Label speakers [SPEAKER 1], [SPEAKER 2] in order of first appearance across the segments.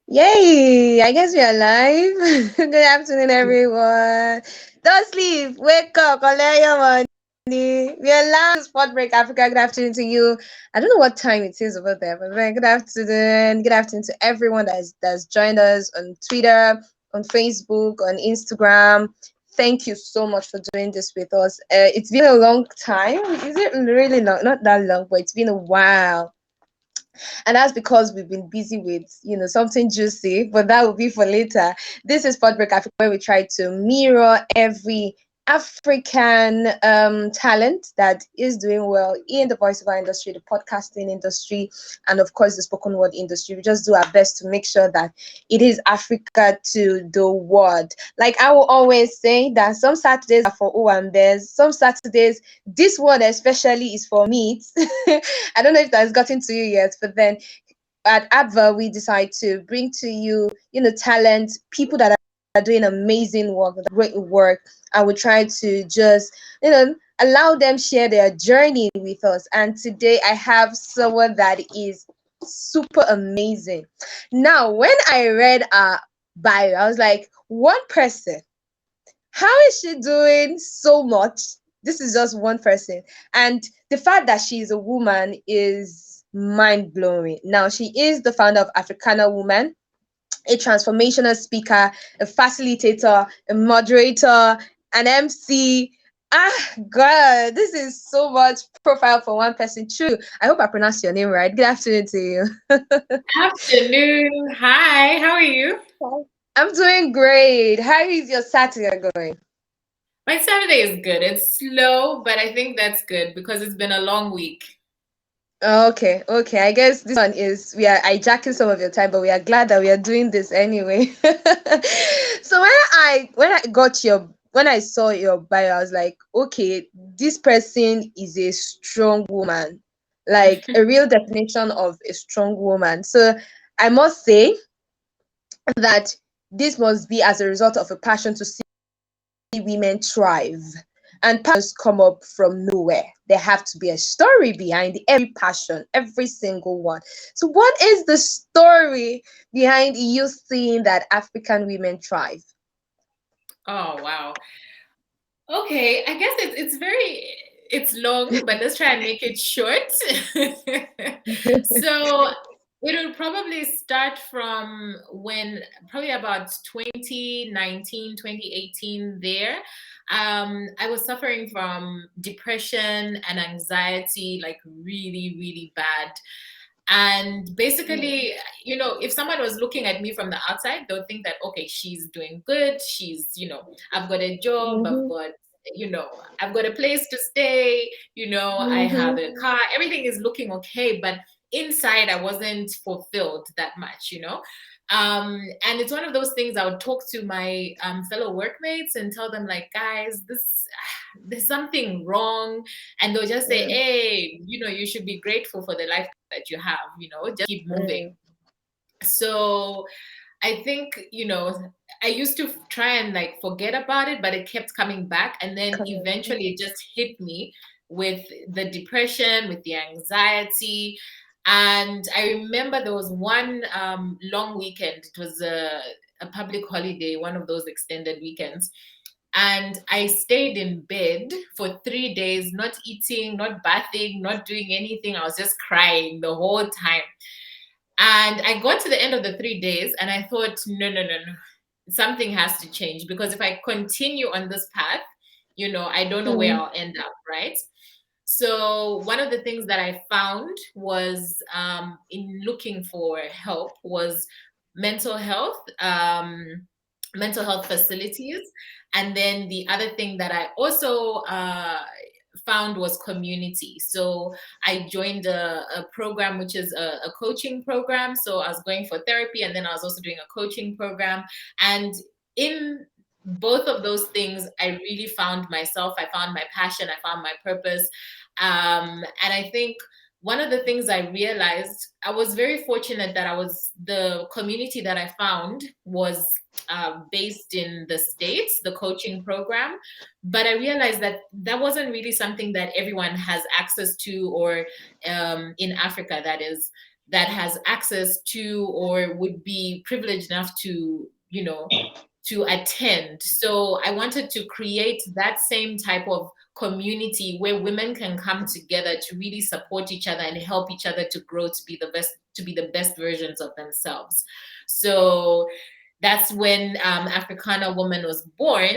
[SPEAKER 1] Yay! I guess we are live. Good afternoon, everyone. Don't sleep. Wake up. Collect your money. We are live. This is PodBreak Africa. Good afternoon to you. I don't know what time it is over there, but then good afternoon. Good afternoon to everyone that's joined us on Twitter, on Facebook, on Instagram. Thank you so much for doing this with us. It's been a long time. Is it really long? Not that long, but it's been a while, and that's because we've been busy with something juicy, but that will be for later. This is Podbreak Africa, where we try to mirror every African talent that is doing well in the voiceover industry, the podcasting industry, and of course the spoken word industry. We just do our best to make sure that it is Africa to the world. Like I will always say that some Saturdays are for Owambes, some Saturdays, this word especially, is for meat. I don't know if that has gotten to you yet, but then at APVA, we decide to bring to you, talent, people that are doing amazing work, great work, and we try to just, allow them share their journey with us. And today I have someone that is super amazing. Now, when I read our bio, I was like, one person, how is she doing so much? This is just one person. And the fact that she's a woman is mind blowing. Now, she is the founder of Africana Woman, a transformational speaker, a facilitator, a moderator, an MC. God, this is so much profile for one person. True. I hope I pronounced your name right. Good afternoon to you.
[SPEAKER 2] Afternoon. Hi, how are you?
[SPEAKER 1] I'm doing great. How is your Saturday going?
[SPEAKER 2] My Saturday is good. It's slow, but I think that's good because it's been a long week.
[SPEAKER 1] Okay. I guess this one is, we are hijacking some of your time, but we are glad that we are doing this anyway. So when I saw your bio, I was like, okay, this person is a strong woman, like a real definition of a strong woman. So I must say that this must be as a result of a passion to see women thrive. And passions come up from nowhere. There have to be a story behind every passion, every single one. So, what is the story behind you seeing that African women thrive?
[SPEAKER 2] Oh, wow. Okay, I guess it's long, but let's try and make it short. So it will probably start from when probably about 2019, 2018 there. I was suffering from depression and anxiety, like really, really bad. And basically, if someone was looking at me from the outside, they'll think that, okay, she's doing good. I've got a job,
[SPEAKER 1] Mhm,
[SPEAKER 2] I've got a place to stay, I have
[SPEAKER 1] mhm,
[SPEAKER 2] a car, everything is looking okay. But inside, I wasn't fulfilled that much. And it's one of those things I would talk to my fellow workmates and tell them, like, guys, there's something wrong. And they'll just say,
[SPEAKER 1] mm,
[SPEAKER 2] hey, you should be grateful for the life that you have, just keep moving.
[SPEAKER 1] mm,
[SPEAKER 2] So I think, I used to try and like forget about it, but it kept coming back. And then
[SPEAKER 1] come on.
[SPEAKER 2] eventually it just hit me with the depression, with the anxiety. And I remember there was one long weekend. It was a public holiday, one of those extended weekends. And I stayed in bed for 3 days, not eating, not bathing, not doing anything. I was just crying the whole time. And I got to the end of the 3 days and I thought, no, no, no, no. Something has to change because if I continue on this path, I don't know where
[SPEAKER 1] Mm,
[SPEAKER 2] I'll end up, right? So one of the things that I found was in looking for help was mental health, mental health facilities. And then the other thing that I also found was community. So I joined a program, which is a coaching program. So I was going for therapy and then I was also doing a coaching program. And in both of those things, I really found myself. I found my passion. I found my purpose. And I think one of the things I realized, I was very fortunate that the community that I found was based in the States, the coaching program. But I realized that that wasn't really something that everyone has access to, or in Africa, that is. that has access to or would be privileged enough to, to attend. So I wanted to create that same type of community where women can come together to really support each other and help each other to grow to be the best versions of themselves. So that's when Africana Woman was born.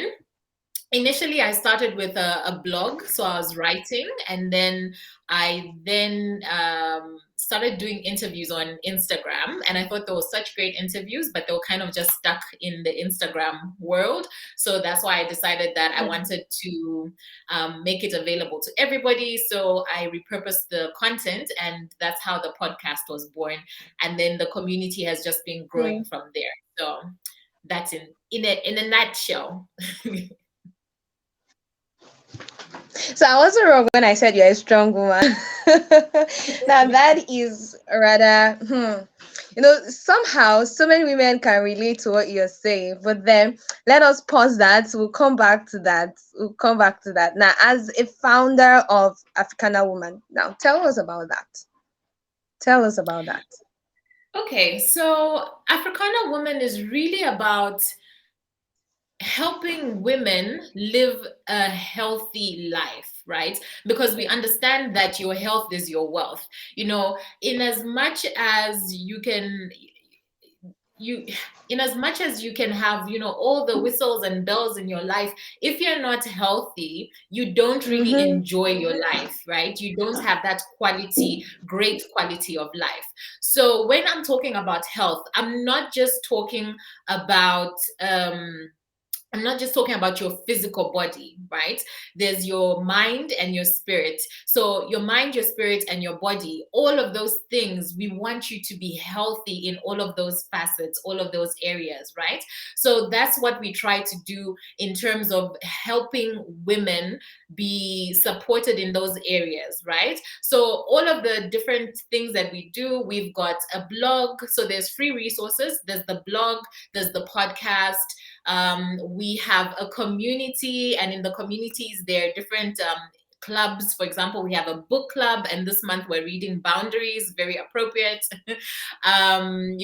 [SPEAKER 2] Initially I started with a blog, so I was writing, and then I started doing interviews on Instagram, and I thought there were such great interviews, but they were kind of just stuck in the Instagram world. So that's why I decided that I wanted to make it available to everybody. So I repurposed the content, and that's how the podcast was born, and then the community has just been growing from there. So that's in a nutshell.
[SPEAKER 1] So I wasn't wrong when I said you're a strong woman. Now that is rather, somehow so many women can relate to what you're saying. But then let us pause that. We'll come back to that. Now, as a founder of Africana Woman, now tell us about that. Tell us about that.
[SPEAKER 2] Okay, so Africana Woman is really about helping women live a healthy life, right? Because we understand that your health is your wealth. In as much as you can in as much as you can have all the whistles and bells in your life, if you're not healthy, you don't really enjoy your life, right? You don't have that great quality of life. So when I'm talking about health, I'm not just talking about your physical body, right? There's your mind and your spirit. So your mind, your spirit, and your body, all of those things, we want you to be healthy in all of those facets, all of those areas, right? So that's what we try to do in terms of helping women be supported in those areas, right? So all of the different things that we do, we've got a blog. So there's free resources. There's the blog, there's the podcast. We have a community, and in the communities, there are different clubs. For example, we have a book club, and this month we're reading Boundaries, very appropriate. And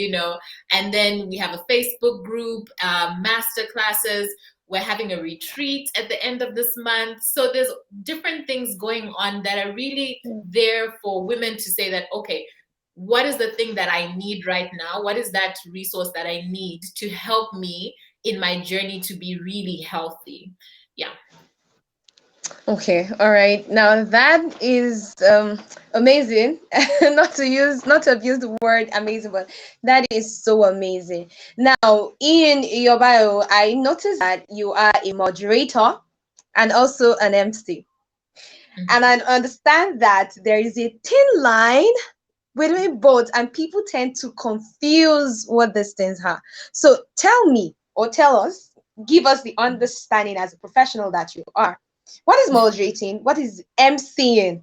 [SPEAKER 2] then we have a Facebook group, master classes. We're having a retreat at the end of this month. So there's different things going on that are really there for women to say that, okay, what is the thing that I need right now? What is that resource that I need to help me in my journey to be really healthy? Yeah.
[SPEAKER 1] Okay, all right. Now that is amazing. Not to abuse the word amazing, but that is so amazing. Now, in your bio, I noticed that you are a moderator and also an MC. And I understand that there is a thin line between both, and people tend to confuse what these things are. So tell me, or tell us, give us the understanding as a professional that you are. What is moderating? What is MCing?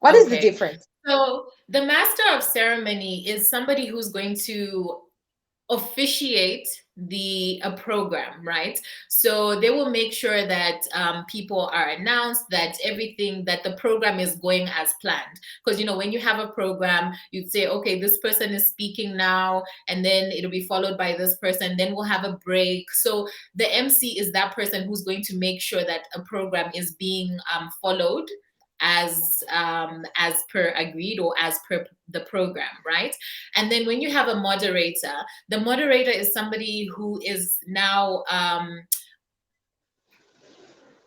[SPEAKER 1] What is the
[SPEAKER 2] Okay.
[SPEAKER 1] difference?
[SPEAKER 2] So the master of ceremony is somebody who's going to officiate a program, right? So they will make sure that people are announced, that everything, that the program is going as planned. Because when you have a program, you'd say, okay, this person is speaking now, and then it'll be followed by this person, then we'll have a break. So the MC is that person who's going to make sure that a program is being followed as per agreed, or as per the program, right? And then when you have a moderator, the moderator is somebody who is now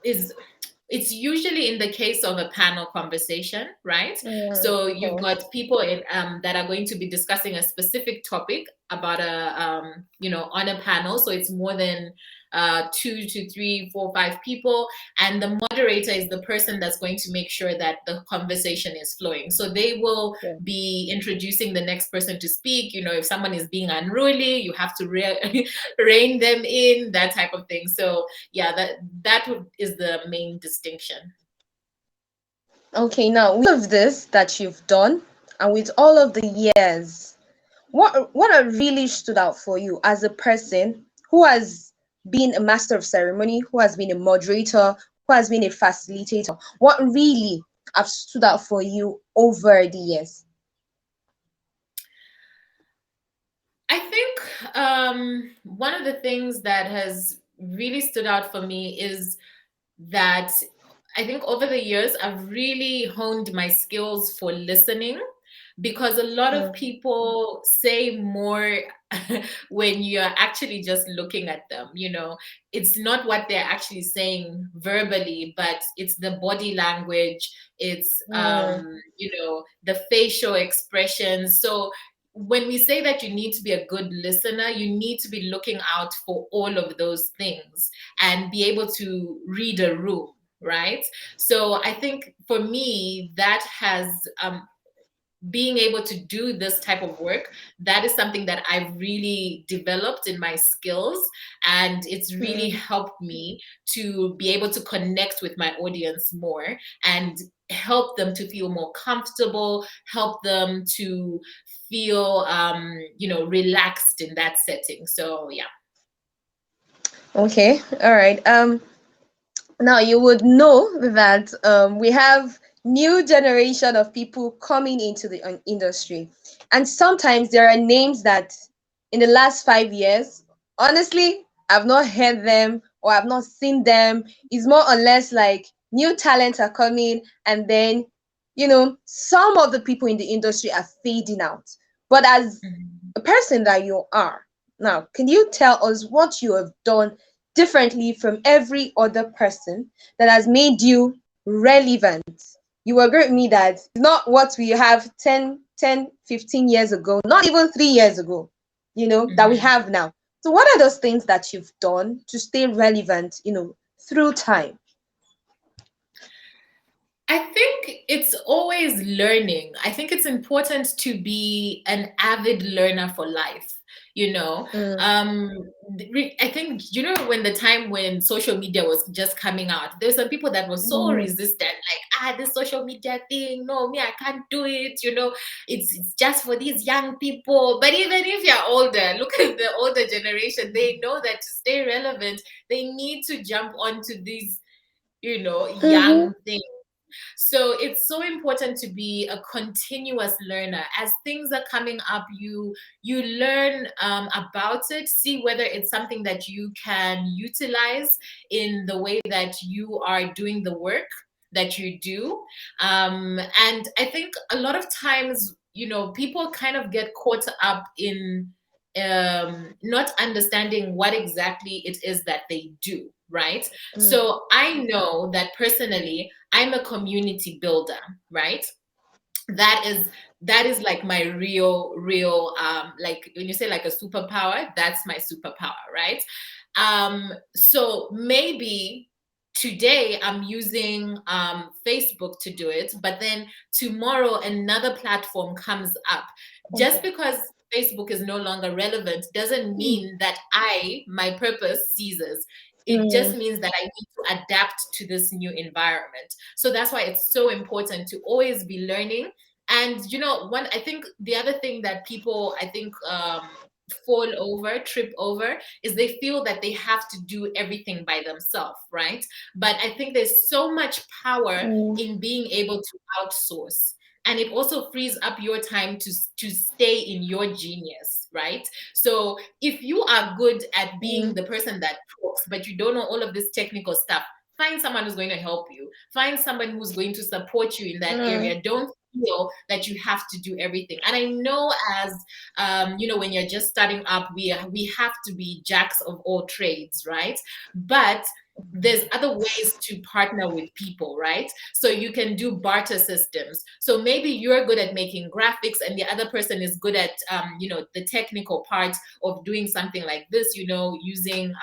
[SPEAKER 2] it's usually in the case of a panel conversation, right? So you've got people that are going to be discussing a specific topic about on a panel. So it's more than 2 to 3, 4, 5 people, and the moderator is the person that's going to make sure that the conversation is flowing. So they will be introducing the next person to speak. If someone is being unruly, you have to rein them in, that type of thing. So yeah, that is the main distinction.
[SPEAKER 1] Okay, now with all of this that you've done, and with all of the years, what really stood out for you as a person who has been a master of ceremony, who has been a moderator, who has been a facilitator? What really have stood out for you over the years?
[SPEAKER 2] one of the things that has really stood out for me is that I think over the years, I've really honed my skills for listening, because a lot of
[SPEAKER 1] Mm,
[SPEAKER 2] people say more when you're actually just looking at them. It's not what they're actually saying verbally, but it's the body language, it's
[SPEAKER 1] mm,
[SPEAKER 2] the facial expressions. So when we say that you need to be a good listener, you need to be looking out for all of those things and be able to read a room, right? So I think for me, that has being able to do this type of work, that is something that I've really developed in my skills, and it's really
[SPEAKER 1] mm.
[SPEAKER 2] helped me to be able to connect with my audience more and help them to feel more comfortable, help them to feel relaxed in that setting. So yeah.
[SPEAKER 1] Okay, all right. Now you would know that we have new generation of people coming into the industry, and sometimes there are names that in the last 5 years, honestly, I've not heard them or I've not seen them. It's more or less like new talents are coming, and then some of the people in the industry are fading out. But as
[SPEAKER 2] Mhm.
[SPEAKER 1] a person that you are now, can you tell us what you have done differently from every other person that has made you relevant? You agree with me that it's not what we have 15 years ago, not even 3 years ago, that we
[SPEAKER 2] Mhm.
[SPEAKER 1] have now. So, what are those things that you've done to stay relevant, through time?
[SPEAKER 2] I think it's always learning. I think it's important to be an avid learner for life. You know,
[SPEAKER 1] Mm,
[SPEAKER 2] um, I think, when the time when social media was just coming out, there were some people that were so
[SPEAKER 1] mm,
[SPEAKER 2] resistant, like, this social media thing, no, me, I can't do it. It's just for these young people. But even if you're older, look at the older generation, they know that to stay relevant, they need to jump onto these,
[SPEAKER 1] mm-hmm,
[SPEAKER 2] young things. So it's so important to be a continuous learner. As things are coming up, you learn about it, see whether it's something that you can utilize in the way that you are doing the work that you do. And I think a lot of times, people kind of get caught up in not understanding what exactly it is that they do, right?
[SPEAKER 1] mm,
[SPEAKER 2] So I know that personally, I'm a community builder, right? That is that is like my real like when you say like a superpower, that's my superpower, right? So maybe today I'm using Facebook to do it, but then tomorrow another platform comes up. Just because Facebook is no longer relevant doesn't mean that my purpose ceases. It just
[SPEAKER 1] mm,
[SPEAKER 2] means that I need to adapt to this new environment. So that's why it's so important to always be learning. And one, I think the other thing that people, I think, trip over, is they feel that they have to do everything by themselves, right? But I think there's so much power
[SPEAKER 1] mm,
[SPEAKER 2] in being able to outsource. And it also frees up your time to stay in your genius, right? So if you are good at being
[SPEAKER 1] mm,
[SPEAKER 2] the person that talks, but you don't know all of this technical stuff, find someone who's going to help you. Find someone who's going to support you in that
[SPEAKER 1] mm,
[SPEAKER 2] area. Don't feel that you have to do everything. And I know, as when you're just starting up, we have to be jacks of all trades, right? But there's other ways to partner with people, right? So you can do barter systems. So maybe you're good at making graphics and the other person is good at the technical part of doing something like this, using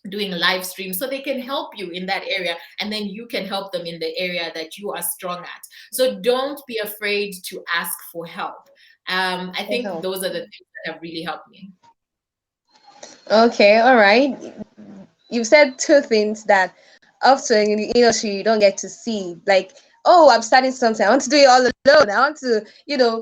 [SPEAKER 2] doing live streams, so they can help you in that area, and then you can help them in the area that you are strong at. So don't be afraid to ask for help. I
[SPEAKER 1] I
[SPEAKER 2] think
[SPEAKER 1] help.
[SPEAKER 2] those are the things that have really helped me.
[SPEAKER 1] Okay, all right. You've said two things that often in the industry you don't get to see. Like, oh, I'm starting something. I want to do it all alone. I want to,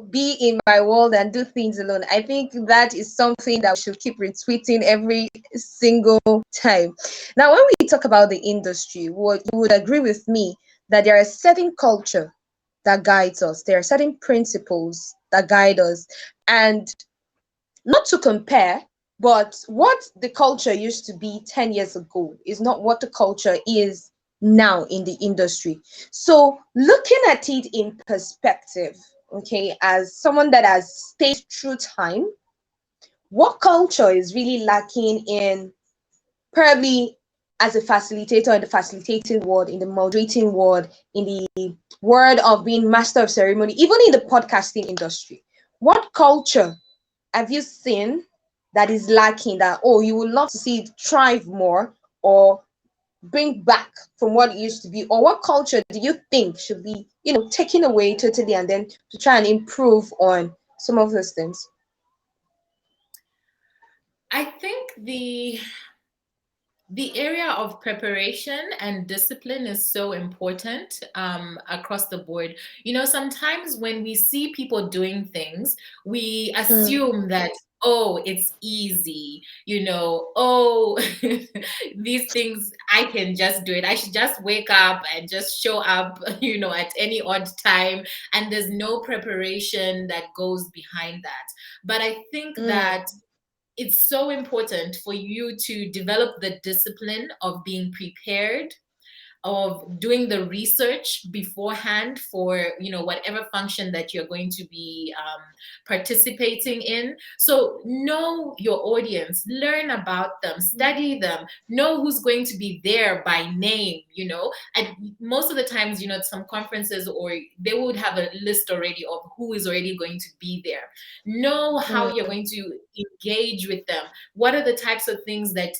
[SPEAKER 1] be in my world and do things alone. I think that is something that we should keep retweeting every single time. Now, when we talk about the industry, what you would agree with me that there are certain culture that guides us. There are certain principles that guide us. And not to compare, but what the culture used to be 10 years ago is not what the culture is now in the industry. So looking at it in perspective, okay, as someone that has stayed through time, what culture is really lacking in, probably as a facilitator in the facilitating world, in the moderating world, in the world of being master of ceremony, even in the podcasting industry? What culture have you seen that is lacking, that, oh, you would love to see it thrive more or bring back from what it used to be? Or what culture do you think should be, taken away totally, and then to try and improve on some of those things?
[SPEAKER 2] I think the area of preparation and discipline is so important across the board. Sometimes when we see people doing things, we
[SPEAKER 1] Mm,
[SPEAKER 2] assume that, oh, it's easy, oh, these things, I can just do it. I should just wake up and just show up, at any odd time. And there's no preparation that goes behind that. But I think
[SPEAKER 1] mm,
[SPEAKER 2] that it's so important for you to develop the discipline of being prepared, of doing the research beforehand for whatever function that you're going to be participating in. So know your audience, learn about them, study them, know who's going to be there by name. And most of the times, some conferences, or they would have a list already of who is already going to be there. Know how you're
[SPEAKER 1] mm,
[SPEAKER 2] going to engage with them. What are the types of things that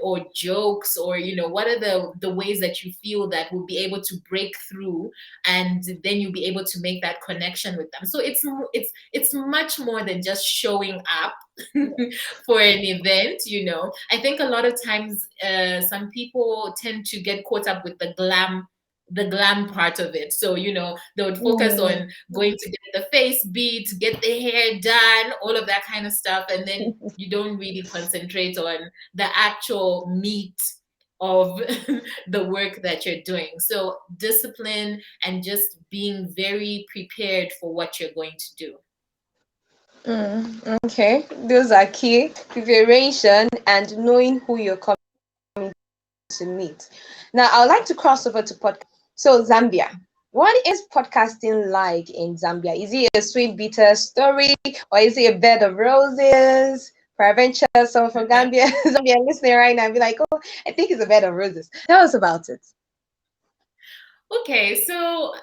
[SPEAKER 2] or jokes, or what are the ways that you feel that will be able to break through, and then you'll be able to make that connection with them. So it's much more than just showing up for an event. I think a lot of times some people tend to get caught up with the glam part of it. So they would focus
[SPEAKER 1] mm.
[SPEAKER 2] on going to get the face beat, get the hair done, all of that kind of stuff, and then you don't really concentrate on the actual meat of the work that you're doing. So discipline and just being very prepared for what you're going to do.
[SPEAKER 1] Okay, those are key: preparation and knowing who you're coming to meet. Now, I would like to cross over to podcast. So, Zambia. What is podcasting like in Zambia? Is it a sweet, bitter story, or is it a bed of roses? Peradventure, someone from Gambia, Zambia listening right now and be like, oh, I think it's a bed of roses. Tell us about it.
[SPEAKER 2] Okay, so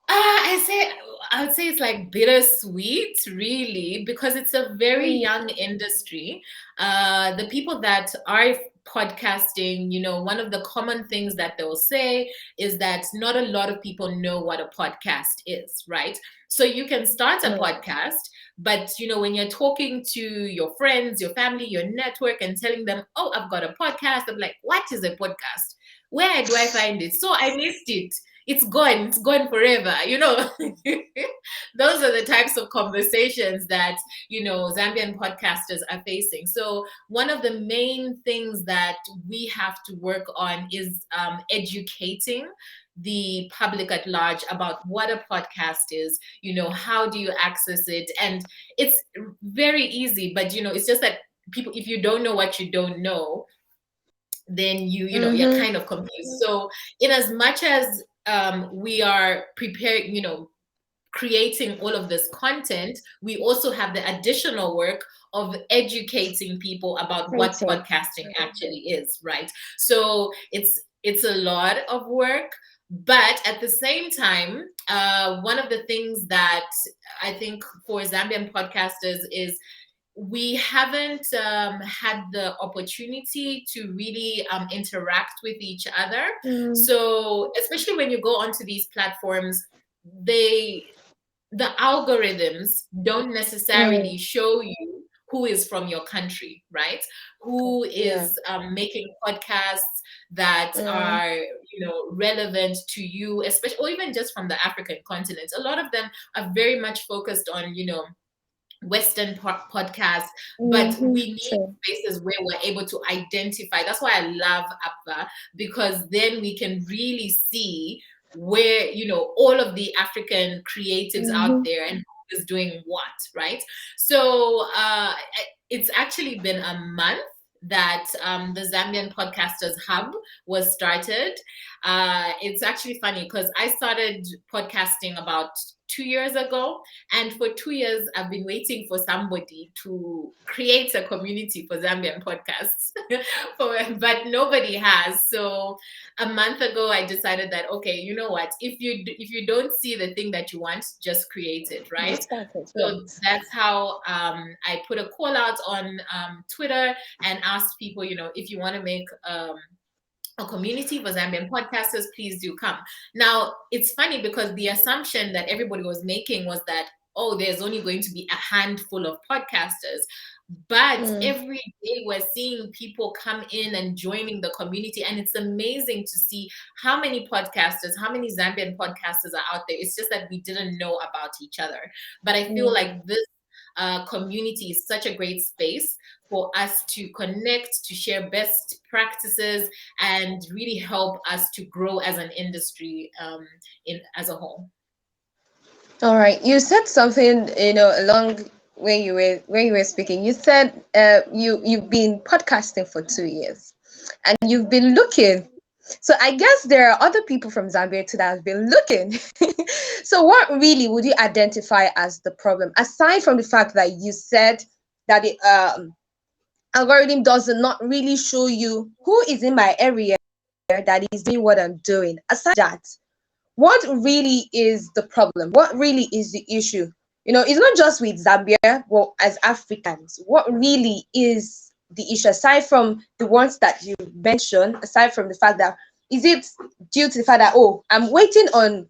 [SPEAKER 2] I would say it's like bittersweet, really, because it's a very
[SPEAKER 1] Mm,
[SPEAKER 2] young industry. The people that are podcasting, one of the common things that they'll say is that not a lot of people know what a podcast is, right? So you can start a
[SPEAKER 1] mm,
[SPEAKER 2] podcast, but when you're talking to your friends, your family, your network, and telling them, "Oh, I've got a podcast," I'm like, "What is a podcast? Where do I find it?" So I missed it. It's gone forever. Those are the types of conversations that Zambian podcasters are facing. So one of the main things that we have to work on is educating the public at large about what a podcast is. How do you access it? And it's very easy, but it's just that people, if you don't know what you don't know, then you're
[SPEAKER 1] mm-hmm.
[SPEAKER 2] kind of confused. So in as much as we are prepared, creating all of this content, we also have the additional work of educating people about what
[SPEAKER 1] Rating.
[SPEAKER 2] podcasting actually is, right? So it's a lot of work, but at the same time, one of the things that I think for Zambian podcasters is we haven't had the opportunity to really interact with each other.
[SPEAKER 1] Mm,
[SPEAKER 2] So especially when you go onto these platforms, they the algorithms don't necessarily
[SPEAKER 1] mm,
[SPEAKER 2] show you who is from your country, right? Who
[SPEAKER 1] yeah.
[SPEAKER 2] is making podcasts that
[SPEAKER 1] Mm,
[SPEAKER 2] are relevant to you, especially, or even just from the African continent. A lot of them are very much focused on Western podcasts, but
[SPEAKER 1] mm-hmm.
[SPEAKER 2] we need
[SPEAKER 1] True.
[SPEAKER 2] spaces where we're able to identify. That's why I love APVA, because then we can really see where all of the African creatives out
[SPEAKER 1] Mm-hmm.
[SPEAKER 2] there, and is doing what, right? So it's actually been a month that the Zambian Podcasters Hub was started. It's actually funny because I started podcasting about 2 years ago, and for 2 years I've been waiting for somebody to create a community for Zambian podcasts, but nobody has. So a month ago I decided that, okay, you know what, if you don't see the thing that you want, just create it, right?
[SPEAKER 1] Just start it,
[SPEAKER 2] So
[SPEAKER 1] right.
[SPEAKER 2] that's how I put a call out on Twitter and asked people, if you want to make a community for Zambian podcasters, please do come. Now, it's funny because the assumption that everybody was making was that, oh, there's only going to be a handful of podcasters. But every day we're seeing people come in and joining the community. And it's amazing to see how many podcasters, how many Zambian podcasters are out there. It's just that we didn't know about each other. But I feel like this community is such a great space for us to connect, to share best practices, and really help us to grow as an industry as a whole.
[SPEAKER 1] All right. You said something, along when you were speaking. You said you've been podcasting for 2 years, and you've been looking. So I guess there are other people from Zambia too that have been looking. So what really would you identify as the problem, aside from the fact that you said that the algorithm does not really show you who is in my area that is doing what I'm doing? Aside that, what really is the problem? What really is the issue? It's not just with Zambia, well, as Africans, what really is the issue, aside from the ones that you mentioned, aside from the fact that, is it due to the fact that, oh, I'm waiting on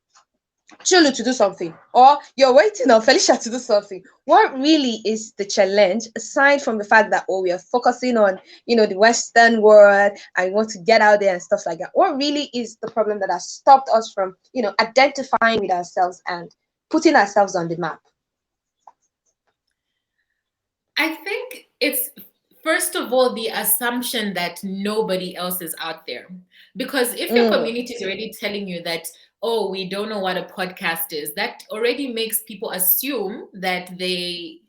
[SPEAKER 1] Chulu to do something, or you're waiting on Felicia to do something? What really is the challenge, aside from the fact that, oh, we are focusing on, the Western world and we want to get out there and stuff like that? What really is the problem that has stopped us from, identifying with ourselves and putting ourselves on the map?
[SPEAKER 2] I think it's, first of all, the assumption that nobody else is out there. Because if your community is already telling you that, oh, we don't know what a podcast is, that already makes people assume that a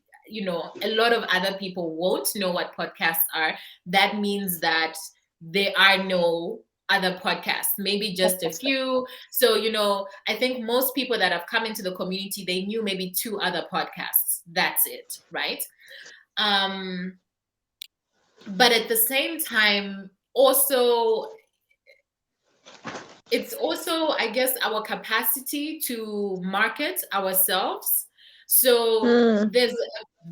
[SPEAKER 2] lot of other people won't know what podcasts are. That means that there are no other podcasts, maybe just a few. So, I think most people that have come into the community, they knew maybe 2 other podcasts. That's it, right? But at the same time, also, it's also, I guess, our capacity to market ourselves. So there's a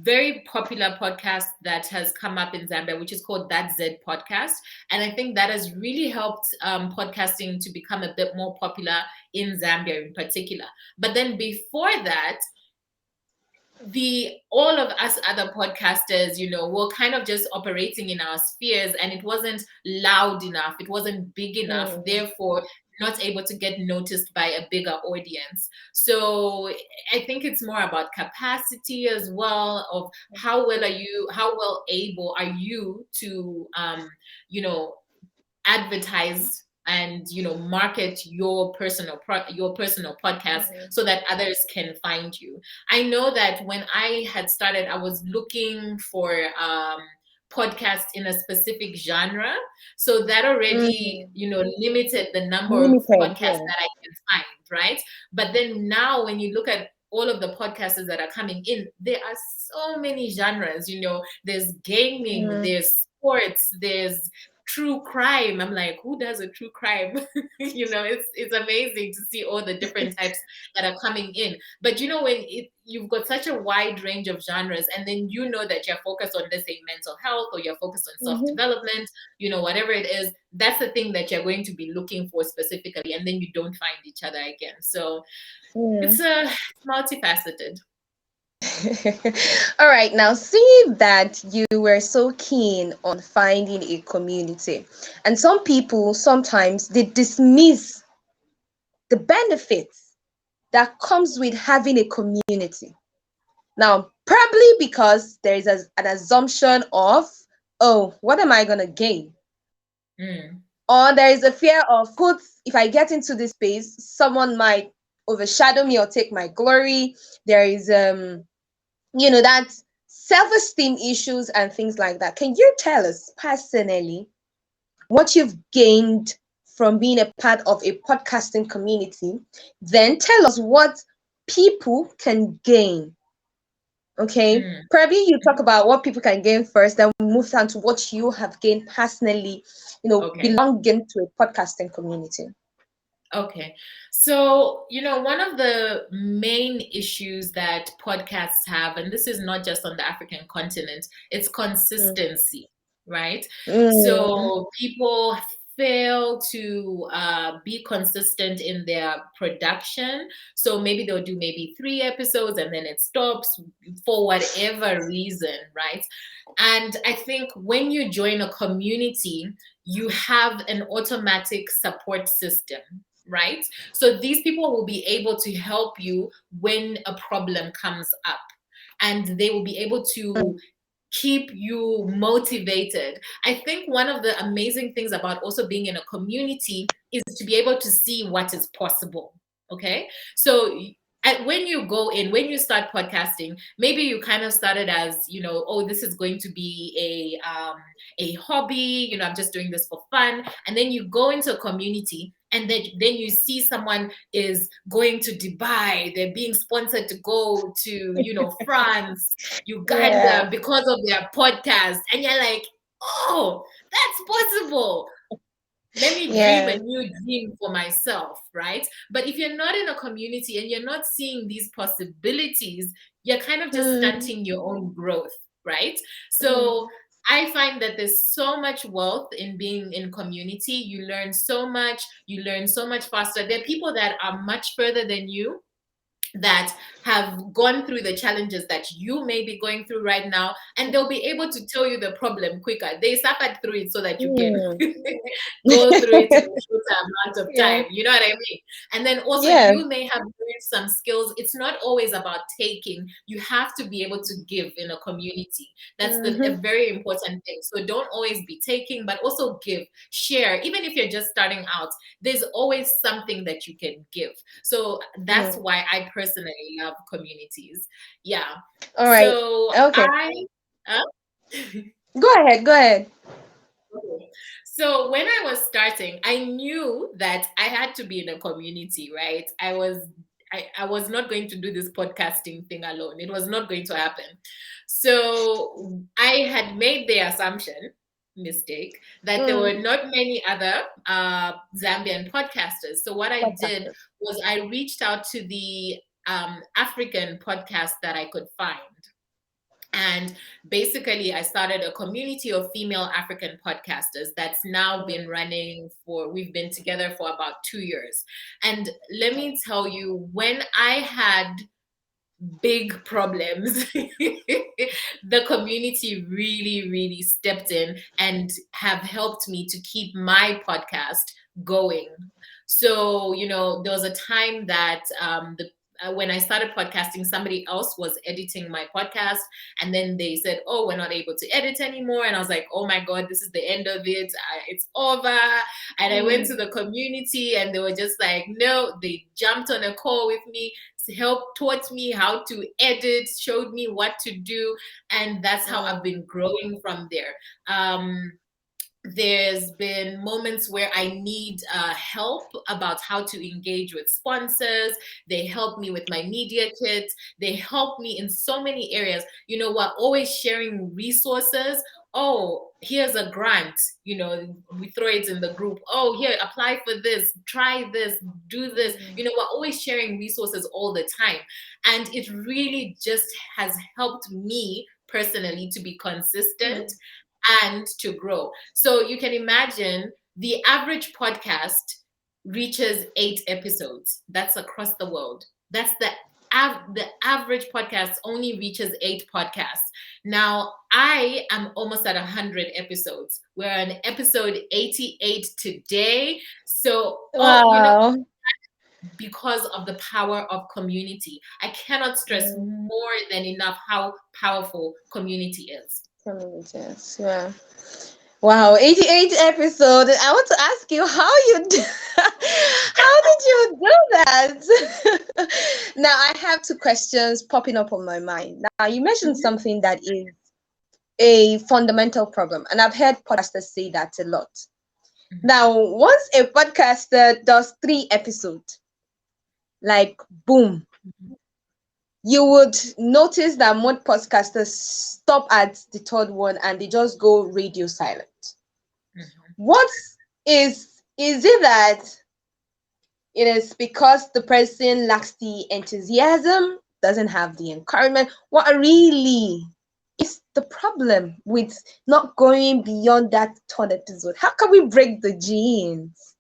[SPEAKER 2] very popular podcast that has come up in Zambia, which is called That Z Podcast. And I think that has really helped podcasting to become a bit more popular in Zambia in particular. But then before that, all of us other podcasters, were kind of just operating in our spheres, and it wasn't loud enough, it wasn't big enough, therefore not able to get noticed by a bigger audience. So I think it's more about capacity as well, of how well able are you to advertise and market your personal podcast so that others can find you. I know that when I had started, I was looking for podcast in a specific genre, so that already limited the number of podcasts that I can find, right? But then now when you look at all of the podcasters that are coming in, there are so many genres. There's gaming, there's sports, there's true crime. I'm like, who does a true crime? It's amazing to see all the different types that are coming in. But when you've got such a wide range of genres, and then that you're focused on, let's say, mental health, or you're focused on self-development, whatever it is, that's the thing that you're going to be looking for specifically, and then you don't find each other again. So it's multifaceted.
[SPEAKER 1] All right, now see that you were so keen on finding a community, and some people sometimes they dismiss the benefits that comes with having a community. Now, probably because there is an assumption of, oh, what am I gonna gain? Or there is a fear of, if I get into this space, someone might overshadow me or take my glory. There is that self-esteem issues and things like that. Can you tell us personally what you've gained from being a part of a podcasting community? Then tell us what people can gain. Okay,
[SPEAKER 2] Mm,
[SPEAKER 1] probably you talk about what people can gain first, then we move on to what you have gained personally,
[SPEAKER 2] okay.
[SPEAKER 1] belonging to a podcasting community.
[SPEAKER 2] Okay. So, one of the main issues that podcasts have, and this is not just on the African continent, it's
[SPEAKER 1] Mm.
[SPEAKER 2] consistency, right?
[SPEAKER 1] Mm.
[SPEAKER 2] So people fail to be consistent in their production. So maybe they'll do maybe 3 episodes and then it stops for whatever reason, right? And I think when you join a community, you have an automatic support system, right? So these people will be able to help you when a problem comes up, and they will be able to keep you motivated. I think one of the amazing things about also being in a community is to be able to see what is possible. Okay. So when you go in, when you start podcasting, maybe you kind of started as, oh, this is going to be a hobby, I'm just doing this for fun. And then you go into a community, and then you see someone is going to Dubai, they're being sponsored to go to, France,
[SPEAKER 1] Yeah.
[SPEAKER 2] Uganda, because of their podcast. And you're like, oh, that's possible. Let me dream a
[SPEAKER 1] Yeah.
[SPEAKER 2] new dream for myself, right? But if you're not in a community and you're not seeing these possibilities, you're kind of just
[SPEAKER 1] Mm.
[SPEAKER 2] stunting your own growth, right? So
[SPEAKER 1] Mm.
[SPEAKER 2] I find that there's so much wealth in being in community. You learn so much faster. There are people that are much further than you, that have gone through the challenges that you may be going through right now, and they'll be able to tell you the problem quicker. They suffered through it so that you can
[SPEAKER 1] Mm.
[SPEAKER 2] go through it in a shorter amount of
[SPEAKER 1] Yeah.
[SPEAKER 2] time. You know what I mean? And then also,
[SPEAKER 1] Yeah.
[SPEAKER 2] you may have learned some skills. It's not always about taking. You have to be able to give in a community. That's a
[SPEAKER 1] Mm-hmm.
[SPEAKER 2] very important thing. So don't always be taking, but also give, share. Even if you're just starting out, there's always something that you can give. So that's
[SPEAKER 1] Mm.
[SPEAKER 2] why I personally love communities. Yeah.
[SPEAKER 1] All right.
[SPEAKER 2] So
[SPEAKER 1] Okay.
[SPEAKER 2] uh,
[SPEAKER 1] Go ahead. Go ahead.
[SPEAKER 2] okay. So when I was starting, I knew that I had to be in a community, right? I was not going to do this podcasting thing alone. It was not going to happen. So I had made the mistake, that there were
[SPEAKER 1] Mm.
[SPEAKER 2] not many other Zambian podcasters. So what I did
[SPEAKER 1] Podcasters.
[SPEAKER 2] was I reached out to the African podcast that I could find. And basically, I started a community of female African podcasters that's now been running we've been together for about 2 years. And let me tell you, when I had big problems, the community really, really stepped in and have helped me to keep my podcast going. So, there was a time that when I started podcasting, somebody else was editing my podcast, and then they said, "Oh, we're not able to edit anymore." And I was like, "Oh my God, this is the end of it. It's over." And I went to
[SPEAKER 1] Mm.
[SPEAKER 2] the community, and they were just like, "No." They jumped on a call with me, taught me how to edit, showed me what to do, and that's how I've
[SPEAKER 1] Mm.
[SPEAKER 2] been growing from there. There's been moments where I need help about how to engage with sponsors. They help me with my media kit. They help me in so many areas. We're always sharing resources. Oh, here's a grant. We throw it in the group. Oh, here, apply for this, try this, do this. We're always sharing resources all the time. And it really just has helped me personally to be consistent
[SPEAKER 1] Mm.
[SPEAKER 2] and to grow. So you can imagine the average podcast reaches 8 episodes. That's across the world. That's the average podcast only reaches 8 podcasts. Now I am almost at 100 episodes. We're on episode 88 today. So,
[SPEAKER 1] Wow.
[SPEAKER 2] because of the power of community, I cannot stress
[SPEAKER 1] Mm.
[SPEAKER 2] more than enough how powerful community is.
[SPEAKER 1] Communities. Yeah. Wow, 88 episode. I want to ask you how you how did you do that? Now I have two questions popping up on my mind. Now you mentioned
[SPEAKER 2] Mhm,
[SPEAKER 1] something that is a fundamental problem, and I've heard podcasters say that a lot.
[SPEAKER 2] mhm,
[SPEAKER 1] Now, once a podcaster does 3 episodes, like boom,
[SPEAKER 2] mhm,
[SPEAKER 1] you would notice that most podcasters stop at the third one and they just go radio silent.
[SPEAKER 2] mhm.
[SPEAKER 1] What is it that it is because the person lacks the enthusiasm, doesn't have the encouragement? What really is the problem with not going beyond that third episode? How can we break the genes?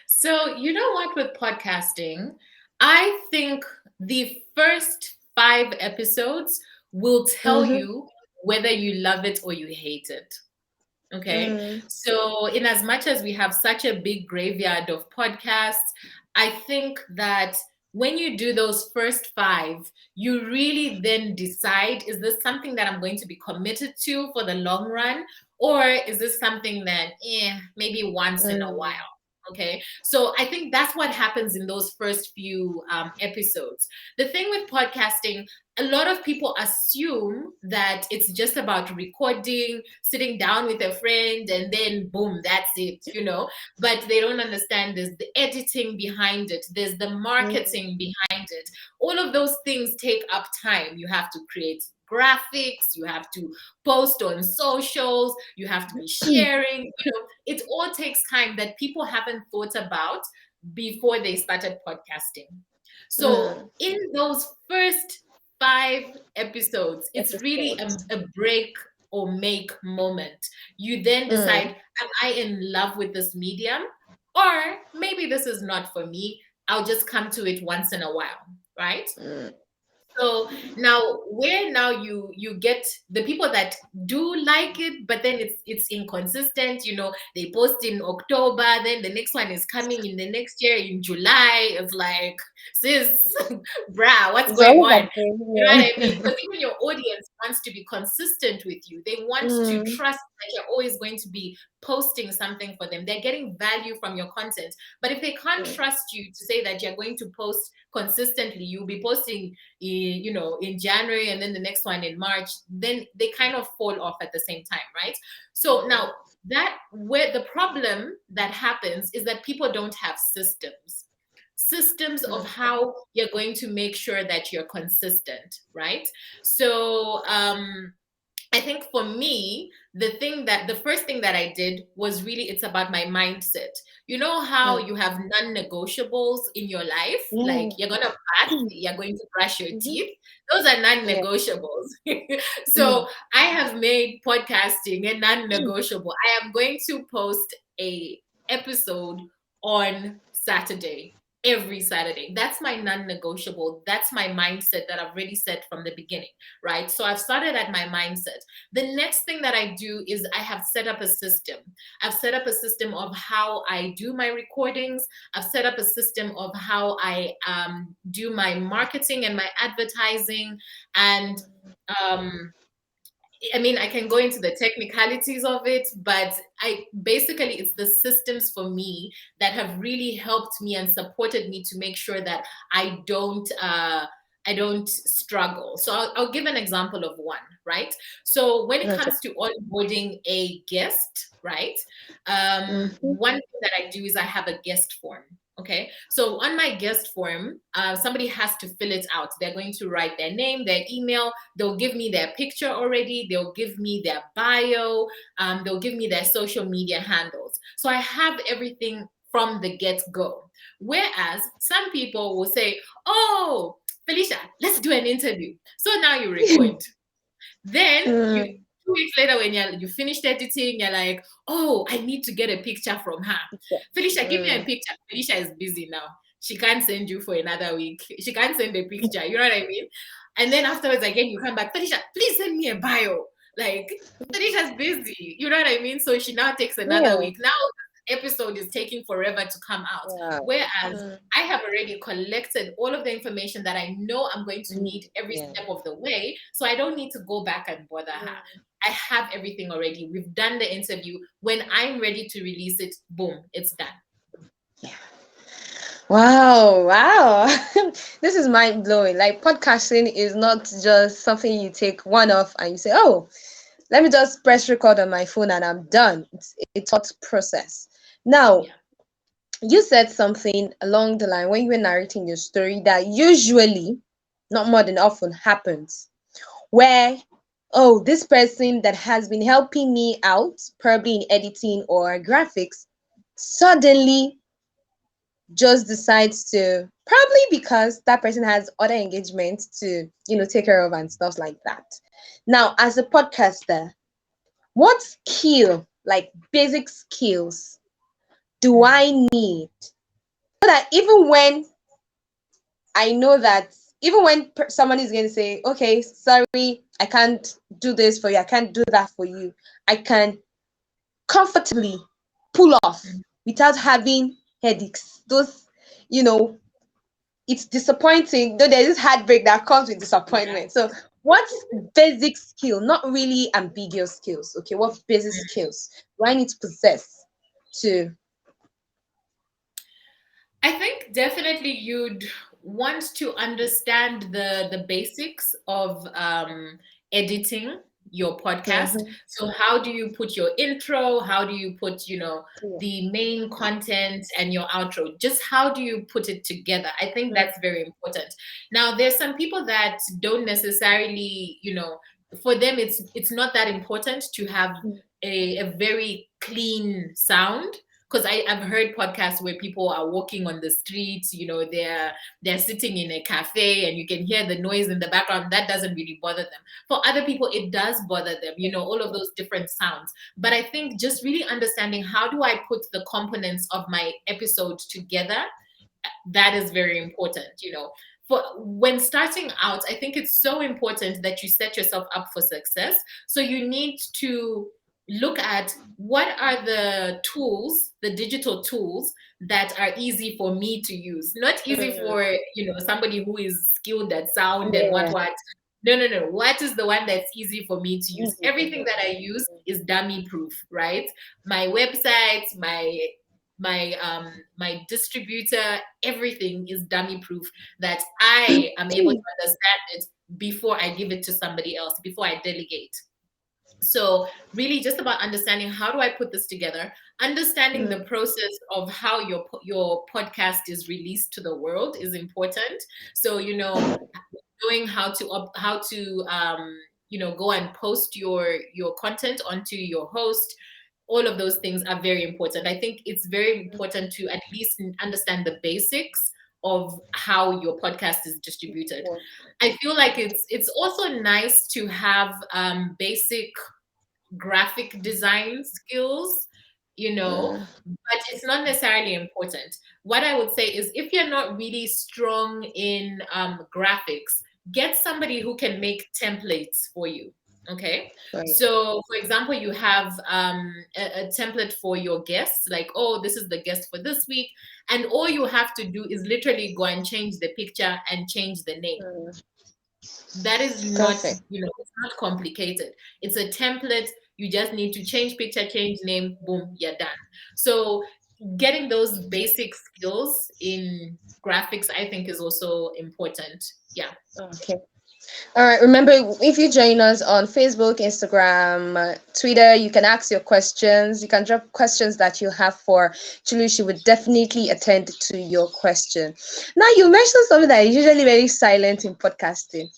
[SPEAKER 2] So, you know what, with podcasting, I think the first 5 episodes will tell
[SPEAKER 1] Mm-hmm.
[SPEAKER 2] you whether you love it or you hate it. Okay.
[SPEAKER 1] Mm,
[SPEAKER 2] So, in as much as we have such a big graveyard of podcasts, I think that when you do those first 5, you really then decide, is this something that I'm going to be committed to for the long run? Or is this something that, maybe once in a
[SPEAKER 1] mm,
[SPEAKER 2] while? Okay. So, I think that's what happens in those first few episodes. The thing with podcasting, a lot of people assume that it's just about recording, sitting down with a friend, and then boom, that's it. But they don't understand there's the editing behind it, there's the
[SPEAKER 1] mm,
[SPEAKER 2] marketing behind it. All of those things take up time. You have to create graphics, you have to post on socials, you have to be sharing. It all takes time that people haven't thought about before they started podcasting. So
[SPEAKER 1] mm.
[SPEAKER 2] in those first 5 episodes, it's really a,
[SPEAKER 1] Episodes.
[SPEAKER 2] a break or make moment. You then decide,
[SPEAKER 1] Mm,
[SPEAKER 2] am I in love with this medium? Or maybe this is not for me. I'll just come to it once in a while, right?
[SPEAKER 1] mm,
[SPEAKER 2] So now, where now you get the people that do like it, but then it's inconsistent. They post in October, then the next one is coming in the next year in July. It's like, sis, bruh, what's
[SPEAKER 1] it's
[SPEAKER 2] going
[SPEAKER 1] always
[SPEAKER 2] on? You know what I mean?
[SPEAKER 1] like
[SPEAKER 2] Because even your audience wants to be consistent with you. They want to
[SPEAKER 1] mm,
[SPEAKER 2] trust that you're always going to be posting something for them. They're getting value from your content. But if they can't
[SPEAKER 1] mm,
[SPEAKER 2] trust you to say that you're going to post consistently, you'll be posting in January and then the next one in March, then they kind of fall off at the same time, right? So now, that where the problem that happens is that people don't have systems of
[SPEAKER 1] mm,
[SPEAKER 2] how you're going to make sure that you're consistent, right? So I think for me, the first thing that I did was really, it's about my mindset. You know how
[SPEAKER 1] mm.
[SPEAKER 2] you have non-negotiables in your life? Like,
[SPEAKER 1] Yeah.
[SPEAKER 2] you're gonna bath, you're going to brush your
[SPEAKER 1] Mhm.
[SPEAKER 2] teeth. Those are
[SPEAKER 1] Yeah.
[SPEAKER 2] non-negotiables.
[SPEAKER 1] Mm,
[SPEAKER 2] So I have made podcasting a non-negotiable. I am going to post a episode on Saturday. Every Saturday. That's my non negotiable. That's my mindset that I've already set from the beginning, right? So I've started at my mindset. The next thing that I do is I have set up a system. I've set up a system of how I do my recordings. I've set up a system of how I do my marketing and my advertising. And um, I mean, I can go into the technicalities of it, but I basically, it's the systems for me that have really helped me and supported me to make sure that I don't struggle. So I'll give an example of one, right? So when it
[SPEAKER 1] okay.
[SPEAKER 2] comes to onboarding a guest, right?
[SPEAKER 1] Mhm.
[SPEAKER 2] One thing that I do is I have a guest form. Okay, so on my guest form, somebody has to fill it out. They're going to write their name, their email. They'll give me their picture already. They'll give me their bio. They'll give me their social media handles. So I have everything from the get go. Whereas some people will say, "Oh, Felicia, let's do an interview." So now you record. Then you
[SPEAKER 1] Mm,
[SPEAKER 2] 2 weeks later, when you finished editing, you're like, "Oh, I need to get a picture from her.
[SPEAKER 1] yeah.
[SPEAKER 2] Felicia, give me a
[SPEAKER 1] Mm,
[SPEAKER 2] picture." Felicia is busy now. She can't send you for another week. She can't send a picture. You know what I mean? And then afterwards, again, you come back, "Felicia, please send me a bio." Like, Felicia's busy. You know what I mean? So she now takes another
[SPEAKER 1] yeah.
[SPEAKER 2] week. Now episode is taking forever to come out.
[SPEAKER 1] Wow.
[SPEAKER 2] Whereas I have already collected all of the information that I know I'm going to need every
[SPEAKER 1] Yeah.
[SPEAKER 2] step of the way. So I don't need to go back and bother her. I have everything already. We've done the interview. When I'm ready to release it, boom, it's done.
[SPEAKER 1] Yeah. Wow, wow. This is mind blowing. Like podcasting is not just something you take one off and you say, oh, let me just press record on my phone and I'm done. It's a thought process. Now,
[SPEAKER 2] Yeah.
[SPEAKER 1] you said something along the line when you were narrating your story that usually, not more than often, happens where, oh, this person that has been helping me out, probably in editing or graphics, suddenly just decides to, probably because that person has other engagements to, take care of and stuff like that. Now, as a podcaster, what skill, like basic skills, do I need so that I know that even when someone is going to say, okay, sorry, I can't do this for you, I can't do that for you, I can comfortably pull off without having headaches. Those, you know, it's disappointing, though there's this heartbreak that comes with disappointment. So, what's basic skill, not really ambiguous skills, okay? What basic skills do I need to possess to?
[SPEAKER 2] I think definitely you'd want to understand the basics of editing your podcast.
[SPEAKER 1] Mhm.
[SPEAKER 2] So how do you put your intro? How do you put,
[SPEAKER 1] Yeah.
[SPEAKER 2] the main content and your outro? Just how do you put it together? I think that's very important. Now, there's some people that don't necessarily, for them it's not that important to have a very clean sound, because I've heard podcasts where people are walking on the streets, they're sitting in a cafe and you can hear the noise in the background. That doesn't really bother them. For other people, it does bother them, all of those different sounds. But I think just really understanding how do I put the components of my episode together, that is very important. For when starting out, I think it's so important that you set yourself up for success. So you need to look at what are the tools, the digital tools that are easy for me to use, not easy for somebody who is skilled at sound and
[SPEAKER 1] Yeah.
[SPEAKER 2] what. No. What is the one that's easy for me to use?
[SPEAKER 1] Easy.
[SPEAKER 2] Everything that I use is dummy proof, right? My websites, my distributor, everything is dummy proof, that I am able to understand it before I give it to somebody else, before I delegate. So really just about understanding how do I put this together, understanding the process of how your podcast is released to the world is important. So knowing how to go and post your content onto your host, all of those things are very important. I think it's very important to at least understand the basics of how your podcast is distributed. I feel like it's also nice to have basic graphic design skills, but it's not necessarily important. What I would say is, if you're not really strong in graphics, get somebody who can make templates for you. Okay.
[SPEAKER 1] Right.
[SPEAKER 2] So, for example, you have a template for your guests, like, oh, this is the guest for this week. And all you have to do is literally go and change the picture and change the name. That is not,
[SPEAKER 1] Perfect.
[SPEAKER 2] it's not complicated. It's a template. You just need to change picture, change name, boom, you're done. So getting those basic skills in graphics, I think, is also important. Yeah.
[SPEAKER 1] Okay. All right. Remember, if you join us on Facebook, Instagram, Twitter, you can ask your questions. You can drop questions that you have for Chulu. She would definitely attend to your question. Now, you mentioned something that is usually very silent in podcasting: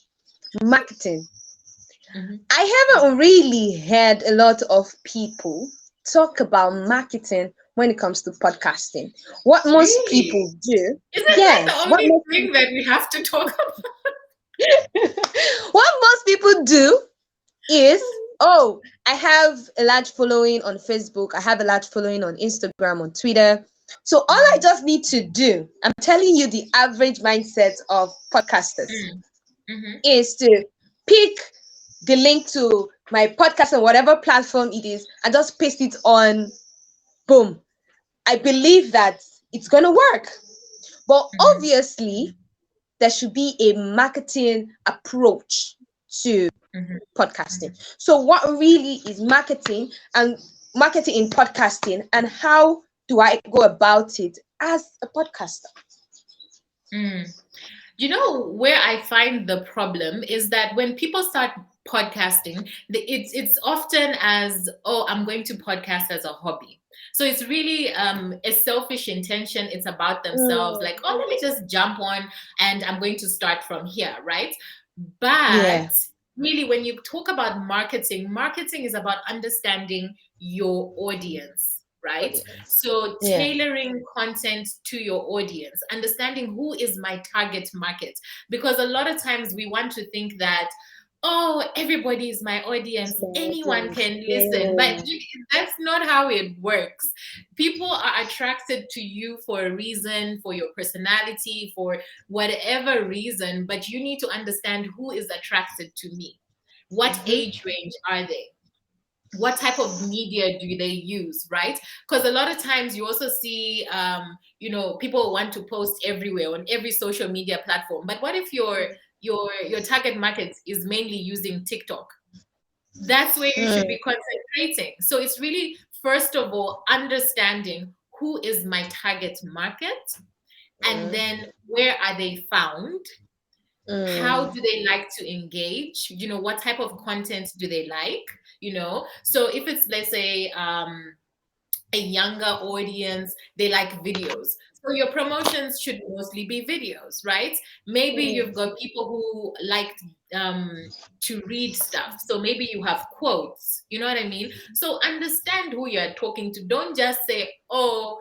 [SPEAKER 1] marketing. I haven't really heard a lot of people talk about marketing when it comes to podcasting. What most
[SPEAKER 2] Really?
[SPEAKER 1] people do,
[SPEAKER 2] Isn't that the
[SPEAKER 1] yes,
[SPEAKER 2] only thing that we have to talk about?
[SPEAKER 1] what most people do is, oh, I have a large following on Facebook, I have a large following on Instagram, on Twitter. So all I just need to do, I'm telling you the average mindset of podcasters, is to pick the link to my podcast on whatever platform it is and just paste it on, boom. I believe that it's going to work. But
[SPEAKER 2] Mhm.
[SPEAKER 1] obviously, there should be a marketing approach to
[SPEAKER 2] Mhm.
[SPEAKER 1] podcasting. So, what really is marketing and marketing in podcasting, and how do I go about it as a podcaster?
[SPEAKER 2] Mm. You know where I find the problem is that when people start podcasting, it's often as, oh, I'm going to podcast as a hobby. So it's really a selfish intention. It's about themselves,
[SPEAKER 1] Mm,
[SPEAKER 2] like, oh, let me just jump on and I'm going to start from here, right? But
[SPEAKER 1] yeah.
[SPEAKER 2] really, when you talk about marketing, marketing is about understanding your audience, right?
[SPEAKER 1] Audience.
[SPEAKER 2] So
[SPEAKER 1] Yeah.
[SPEAKER 2] tailoring content to your audience, understanding who is my target market. Because a lot of times we want to think that, oh, everybody is my audience,
[SPEAKER 1] The
[SPEAKER 2] anyone
[SPEAKER 1] audience.
[SPEAKER 2] can listen. But
[SPEAKER 1] Yeah.
[SPEAKER 2] that's not how it works. People are attracted to you for a reason, for your personality, for whatever reason, but you need to understand who is attracted to me. What age range are they? What type of media do they use, right? Because a lot of times you also see people want to post everywhere on every social media platform, but what if your target market is mainly using TikTok? That's where you should
[SPEAKER 1] Mm,
[SPEAKER 2] be concentrating. So it's really, first of all, understanding who is my target market, and
[SPEAKER 1] mm,
[SPEAKER 2] then where are they found, how
[SPEAKER 1] mm,
[SPEAKER 2] do they like to engage, what type of content do they like, so if it's, let's say, a younger audience, they like videos, so your promotions should mostly be videos, right? Maybe you've
[SPEAKER 1] mm,
[SPEAKER 2] got people who like to read stuff, so maybe you have quotes, you know what I mean? So understand who you're talking to. Don't just say, oh,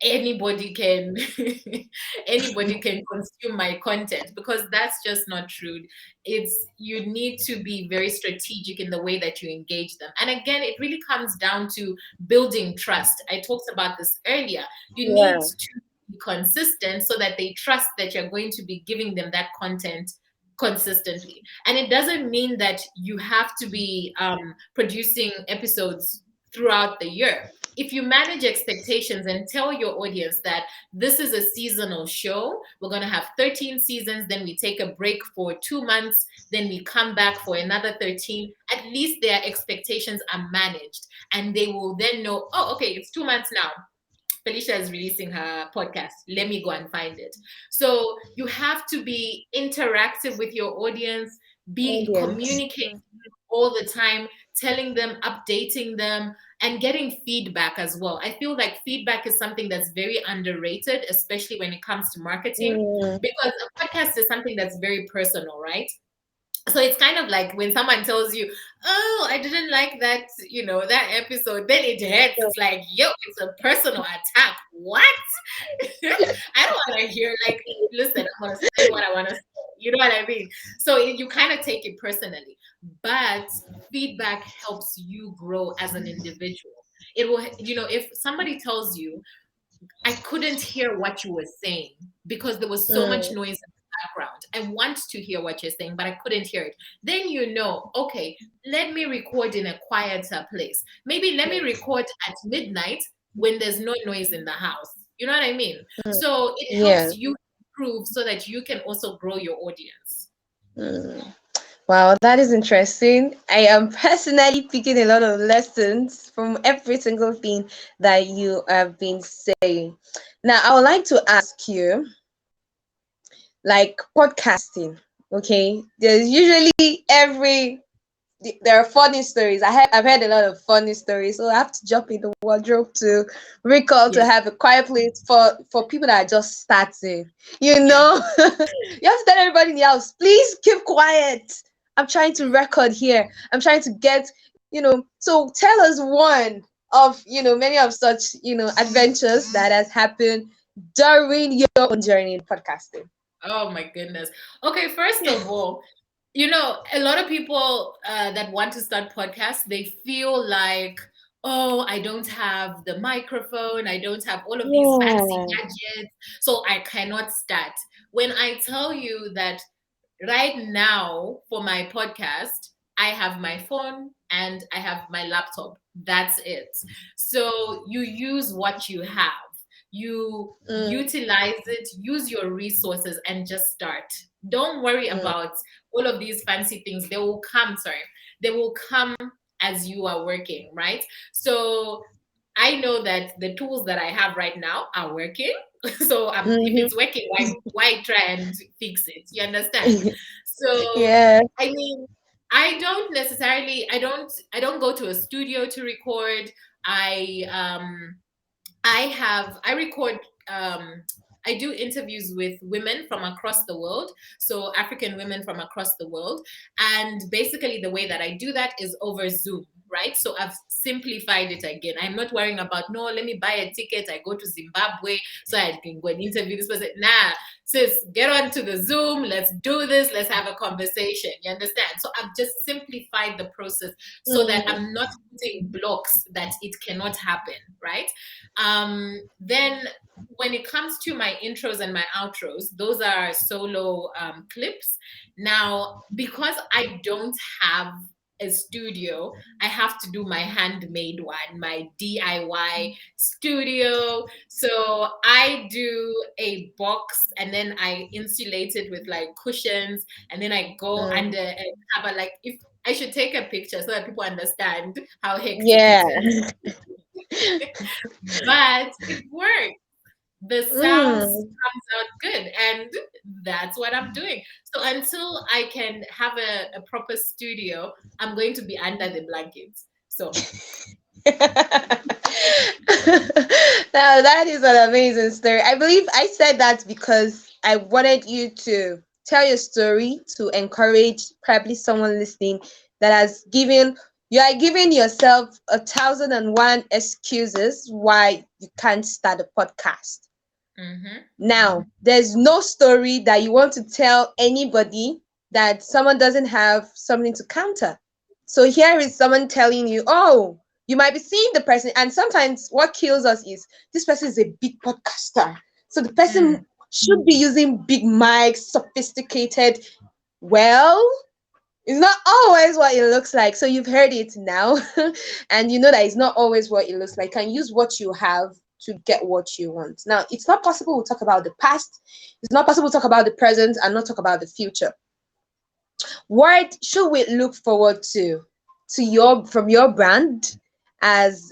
[SPEAKER 2] anybody can anybody can consume my content, because that's just not true. It's, you need to be very strategic in the way that you engage them, and again, it really comes down to building trust. I talked about this earlier. You need
[SPEAKER 1] yeah.
[SPEAKER 2] to be consistent so that they trust that you're going to be giving them that content consistently. And it doesn't mean that you have to be producing episodes throughout the year. If you manage expectations and tell your audience that this is a seasonal show, we're going to have 13 seasons, then we take a break for 2 months, then we come back for another 13, at least their expectations are managed. And they will then know, oh, okay, it's 2 months now. Felicia is releasing her podcast. Let me go and find it. So you have to be interactive with your audience, be
[SPEAKER 1] Audience.
[SPEAKER 2] communicating all the time, telling them, updating them, and getting feedback as well. I feel like feedback is something that's very underrated, especially when it comes to marketing,
[SPEAKER 1] Mm,
[SPEAKER 2] because a podcast is something that's very personal, right? So it's kind of like when someone tells you, oh, I didn't like that, that episode, then it hurts.
[SPEAKER 1] so,
[SPEAKER 2] It's like, yo, it's a personal attack. What? I don't want to hear, like, listen, I'm going to say what I want to say. You know what I mean? So you kind of take it personally, but feedback helps you grow as an individual. It will, if somebody tells you, I couldn't hear what you were saying because there was so much
[SPEAKER 1] mm,
[SPEAKER 2] noise in the background. I want to hear what you're saying, but I couldn't hear it. Then okay, let me record in a quieter place. Maybe let me record at midnight when there's no noise in the house. You know what I mean?
[SPEAKER 1] mm,
[SPEAKER 2] So it
[SPEAKER 1] yeah.
[SPEAKER 2] helps you improve so that you can also grow your audience.
[SPEAKER 1] Mm. Wow, that is interesting. I am personally picking a lot of lessons from every single thing that you have been saying. Now, I would like to ask you, like podcasting, okay? There's usually there are funny stories. I've heard a lot of funny stories, so I have to jump in the wardrobe to recall to
[SPEAKER 2] Yes.
[SPEAKER 1] have a quiet place for people that are just starting. You
[SPEAKER 2] Yeah.
[SPEAKER 1] know, you have to tell everybody in the house, please keep quiet. I'm trying to record here. I'm trying to get, So tell us one of many of such adventures that has happened during your own journey in podcasting.
[SPEAKER 2] Oh my goodness. Okay, first of all, a lot of people that want to start podcasts, they feel like, oh, I don't have the microphone, I don't have all of these fancy
[SPEAKER 1] Yeah.
[SPEAKER 2] gadgets, so I cannot start. When I tell you that right now for my podcast, I have my phone, and I have my laptop. That's it. So you use what you have. You
[SPEAKER 1] Mm,
[SPEAKER 2] utilize it, use your resources, and just start. Don't worry
[SPEAKER 1] mm,
[SPEAKER 2] about all of these fancy things. They will come, sorry, they will come as you are working, right? So I know that the tools that I have right now are working. So if
[SPEAKER 1] mhm.
[SPEAKER 2] it's working, why try and fix it? You understand? So
[SPEAKER 1] Yeah.
[SPEAKER 2] I mean, I don't go to a studio to record. I I record um I do interviews with women from across the world, so African women from across the world. And basically, the way that I do that is over Zoom, right? So I've simplified it again. I'm not worrying about, no, let me buy a ticket. I go to Zimbabwe so I can go and interview this person. Nah, sis, get onto the Zoom. Let's do this. Let's have a conversation. You understand? So I've just simplified the process so that
[SPEAKER 1] Mm,
[SPEAKER 2] I'm not putting blocks that it cannot happen, right? Then when it comes to my intros and my outros, those are solo clips. Now, because I don't have a studio, I have to do my handmade one, my DIY studio. So I do a box and then I insulate it with like cushions, and then I go under
[SPEAKER 1] mm.
[SPEAKER 2] and have a, like, if I should take a picture so that people understand how hectic it
[SPEAKER 1] Yeah.
[SPEAKER 2] is. But it works. The sounds
[SPEAKER 1] Mm.
[SPEAKER 2] comes out good, and that's what I'm doing. So until I can have a proper studio, I'm going to be under the blankets. So
[SPEAKER 1] Now that is an amazing story. I believe I said that because I wanted you to tell your story to encourage probably someone listening that has given you are giving yourself 1,001 excuses why you can't start a podcast.
[SPEAKER 2] mhm.
[SPEAKER 1] Now, there's no story that you want to tell anybody that someone doesn't have something to counter. So here is someone telling you, oh, you might be seeing the person, and sometimes what kills us is this person is a big podcaster. So the
[SPEAKER 2] Mm.
[SPEAKER 1] person should be using big mics, sophisticated. Well, it's not always what it looks like. So you've heard it now, and you know that it's not always what it looks like. You can use what you have to get what you want. Now, it's not possible to talk about the past. It's not possible to talk about the present and not talk about the future. What should we look forward to your from your brand as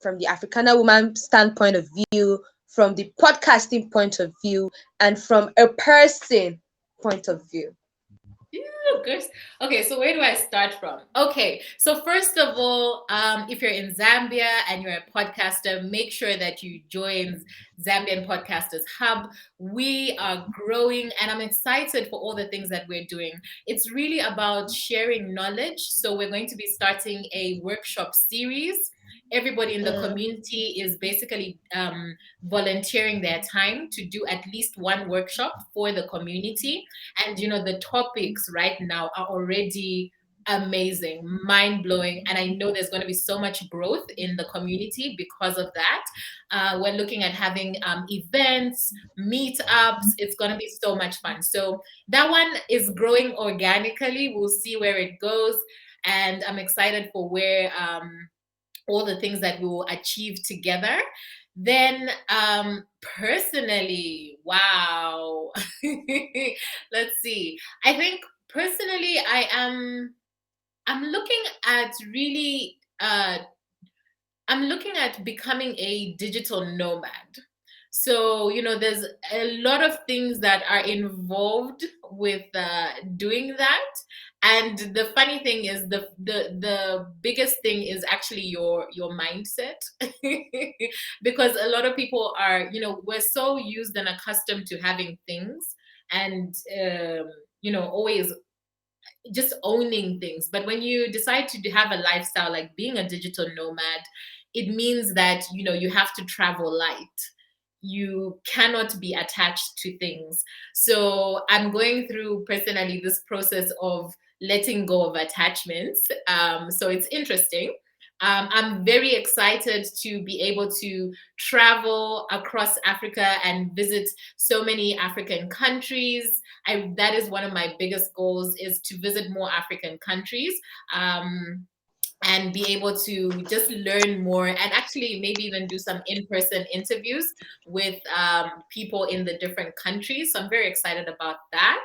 [SPEAKER 1] from the Africana Woman standpoint of view, from the podcasting point of view, and from a person point of view?
[SPEAKER 2] Ooh, good. Okay, so where do I start from? Okay, so first of all, if you're in Zambia and you're a podcaster, make sure that you join Zambian Podcasters Hub. We are growing, and I'm excited for all the things that we're doing. It's really about sharing knowledge. So we're going to be starting a workshop series. Everybody in the
[SPEAKER 1] Mm,
[SPEAKER 2] community is basically volunteering their time to do at least one workshop for the community. And the topics right now are already amazing, mind blowing, and I know there's going to be so much growth in the community because of that. We're looking at having events, meetups. It's going to be so much fun. So that one is growing organically. We'll see where it goes, and I'm excited for where all the things that we will achieve together. Then, personally, wow. Let's see. I think personally, I'm looking at really I'm looking at becoming a digital nomad. So, there's a lot of things that are involved with doing that. And the funny thing is the biggest thing is actually your mindset. Because a lot of people are, we're so used and accustomed to having things and always just owning things. But when you decide to have a lifestyle like being a digital nomad, it means that you have to travel light. You cannot be attached to things. So I'm going through personally this process of letting go of attachments. So it's interesting. I'm very excited to be able to travel across Africa and visit so many African countries. That is one of my biggest goals, is to visit more African countries. Um, and be able to just learn more, and actually maybe even do some in-person interviews with people in the different countries. So I'm very excited about that.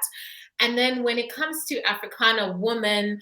[SPEAKER 2] And then when it comes to Africana woman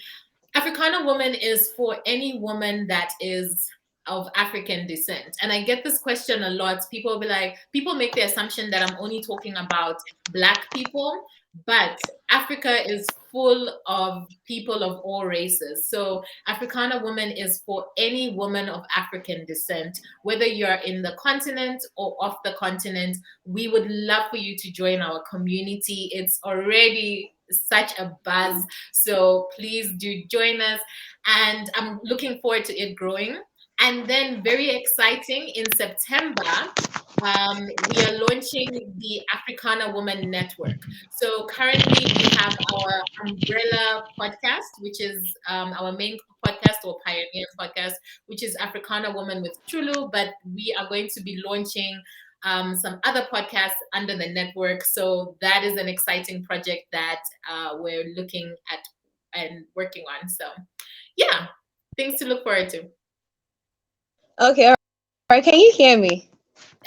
[SPEAKER 2] is for any woman that is of African descent. And I get this question a lot. People will be like, people make the assumption that I'm only talking about Black people, but Africa is full of people of all races. So Africana woman is for any woman of African descent, whether you're in the continent or off the continent. We would love for you to join our community. It's already such a buzz. So please do join us. And I'm looking forward to it growing. And then, very exciting, in September, we are launching the Africana Woman Network. So currently we have our umbrella podcast, which is our main podcast or pioneer podcast, which is Africana Woman with Chulu. But we are going to be launching some other podcasts under the network. So that is an exciting project that we're looking at and working on. So yeah, things to look forward to.
[SPEAKER 1] Okay, all right. Can you hear me?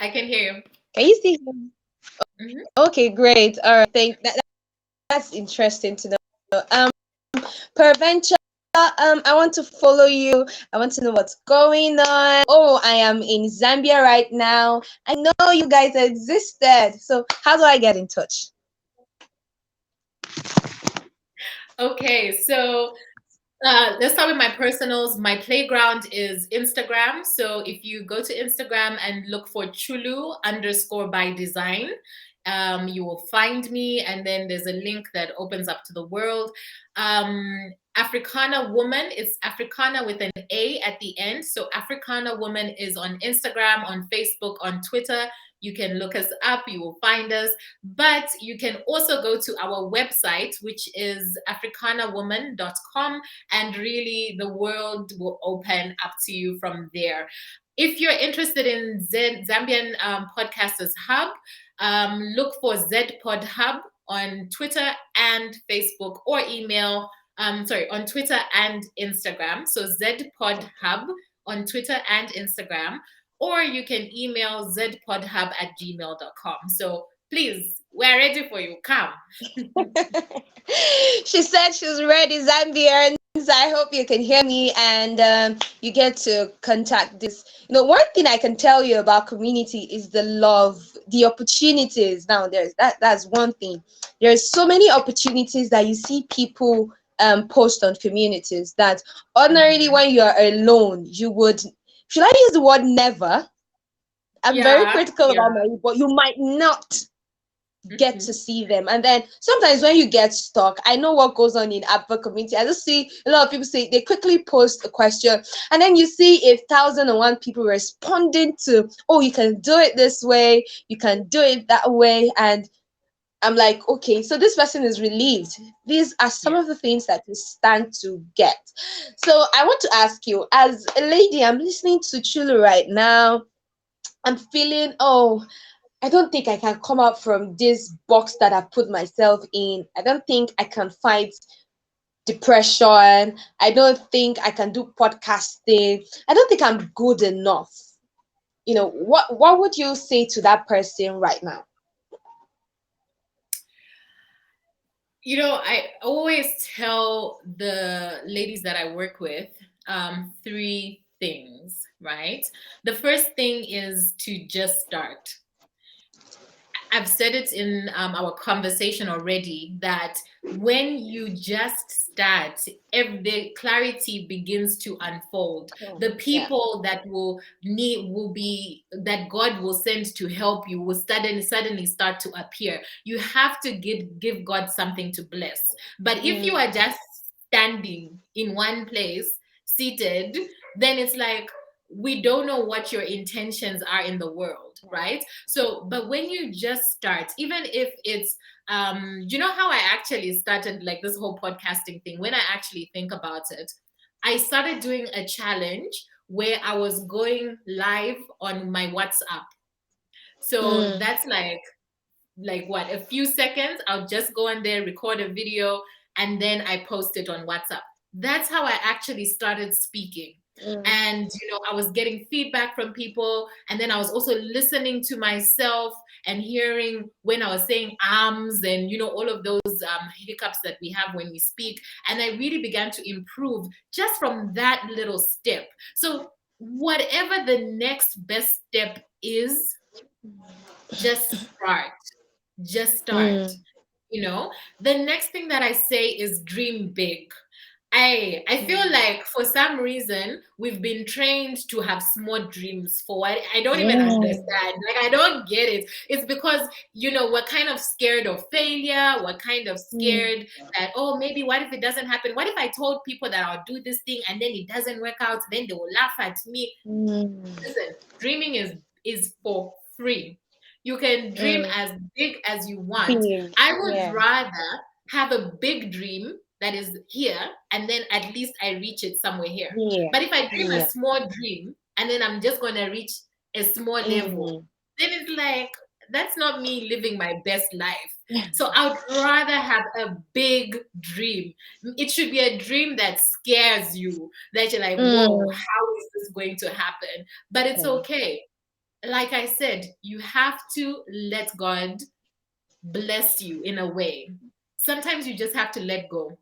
[SPEAKER 2] I can hear you.
[SPEAKER 1] Can you see him?
[SPEAKER 2] Mhm.
[SPEAKER 1] Okay, great. All right. That's interesting to know. Peradventure, I want to follow you. I want to know what's going on. Oh, I am in Zambia right now. I know you guys existed. So how do I get in touch?
[SPEAKER 2] Okay, so let's start with my personals. My playground is Instagram. So if you go to Instagram and look for Chulu underscore by design, you will find me. And then there's a link that opens up to the world. Africana Woman, it's Africana with an A at the end. So Africana Woman is on Instagram, on Facebook, on Twitter. You can look us up, you will find us. But you can also go to our website, which is africanawoman.com, and really the world will open up to you from there. If you're interested in Zambian Podcasters Hub, look for ZPod Hub on Twitter and Facebook, or email, on Twitter and Instagram. So ZPod Hub on Twitter and Instagram, or you can email zpodhub@gmail.com. So please, we're ready for you. Come.
[SPEAKER 1] She said she's ready, Zambians. I hope you can hear me and you get to contact this. One thing I can tell you about community is the love, the opportunities. Now, that's one thing. There's so many opportunities that you see people post on communities that ordinarily
[SPEAKER 2] Mhm.
[SPEAKER 1] when you are alone, you would, should I use the word never? I'm very
[SPEAKER 2] Yeah,
[SPEAKER 1] critical
[SPEAKER 2] yeah.
[SPEAKER 1] about my, but you might not get to
[SPEAKER 2] Mhm.
[SPEAKER 1] see them. And then sometimes when you get stuck, I know what goes on in APVA community. I just see a lot of people say they quickly post a question, and then you see 1,001 people responding to, oh, you can do it this way, you can do it that way. And I'm like, okay, so this person is relieved. These are some
[SPEAKER 2] Yeah.
[SPEAKER 1] of the things that you stand to get. So I want to ask you, as a lady, I'm listening to Chulu right now. I'm feeling, oh, I don't think I can come out from this box that I put myself in. I don't think I can fight depression. I don't think I can do podcasting. I don't think I'm good enough. What would you say to that person right now?
[SPEAKER 2] I always tell the ladies that I work with three things, right? The first thing is to just start. I've said it in our conversation already that when you just start, the clarity begins to unfold.
[SPEAKER 1] Oh,
[SPEAKER 2] The
[SPEAKER 1] yeah.
[SPEAKER 2] people that will be that God will send to help you will suddenly start to appear. You have to give God something to bless. But if you are
[SPEAKER 1] Mm,
[SPEAKER 2] just standing in one place, seated, then it's like we don't know what your intentions are in the world, right? So, but when you just start, even if it's, you know how I actually started like this whole podcasting thing, when I actually think about it, I started doing a challenge where I was going live on my WhatsApp. So
[SPEAKER 1] mm,
[SPEAKER 2] that's like what, a few seconds. I'll just go on there, record a video, and then I post it on WhatsApp. That's how I actually started speaking.
[SPEAKER 1] Mm,
[SPEAKER 2] And I was getting feedback from people, and then I was also listening to myself and hearing when I was saying arms and all of those hiccups that we have when we speak. And I really began to improve just from that little step. So whatever the next best step is, just start. Just start.
[SPEAKER 1] mm,
[SPEAKER 2] The next thing that I say is dream big. I feel
[SPEAKER 1] mm.
[SPEAKER 2] like for some reason we've been trained to have small dreams for what I don't even
[SPEAKER 1] Yeah.
[SPEAKER 2] understand. Like, I don't get it. It's because we're kind of scared of failure. We're kind of
[SPEAKER 1] Mm,
[SPEAKER 2] scared that, oh, maybe what if it doesn't happen? What if I told people that I'll do this thing and then it doesn't work out? Then they will laugh at me.
[SPEAKER 1] mm,
[SPEAKER 2] Listen, dreaming is for free. You can dream
[SPEAKER 1] mm.
[SPEAKER 2] as big as you want.
[SPEAKER 1] Big.
[SPEAKER 2] I would
[SPEAKER 1] Yeah.
[SPEAKER 2] rather have a big dream that is here, and then at least I reach it somewhere here.
[SPEAKER 1] Yeah.
[SPEAKER 2] But if I dream a
[SPEAKER 1] Yeah.
[SPEAKER 2] small dream and then I'm just gonna reach a small level,
[SPEAKER 1] Mm.
[SPEAKER 2] then it's like that's not me living my best life. So I would rather have a big dream. It should be a dream that scares you, that you're like, whoa,
[SPEAKER 1] Mm.
[SPEAKER 2] how is this going to happen? But it's okay. Like I said, you have to let God bless you in a way. Sometimes you just have to let go.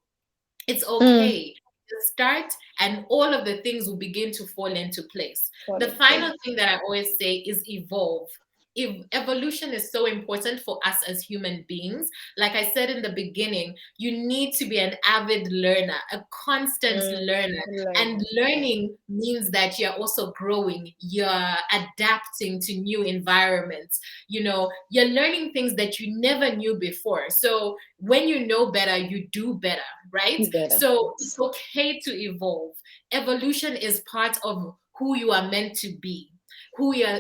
[SPEAKER 2] It's
[SPEAKER 1] Mm.
[SPEAKER 2] okay. Just start, and all of the things will begin to fall into place.
[SPEAKER 1] For
[SPEAKER 2] The
[SPEAKER 1] the
[SPEAKER 2] final
[SPEAKER 1] place.
[SPEAKER 2] thing that I always say is evolve. If evolution is so important for us as human beings, like I said in the beginning, you need to be an avid learner, a constant
[SPEAKER 1] Mm.
[SPEAKER 2] learner. And
[SPEAKER 1] Learner. Yeah.
[SPEAKER 2] learning means that you're also growing, you're adapting to new environments. You're learning things that you never knew before. So when you know better, you do better, right?
[SPEAKER 1] Do better.
[SPEAKER 2] So it's
[SPEAKER 1] Yes.
[SPEAKER 2] okay to evolve. Evolution is part of who you are meant to be, who you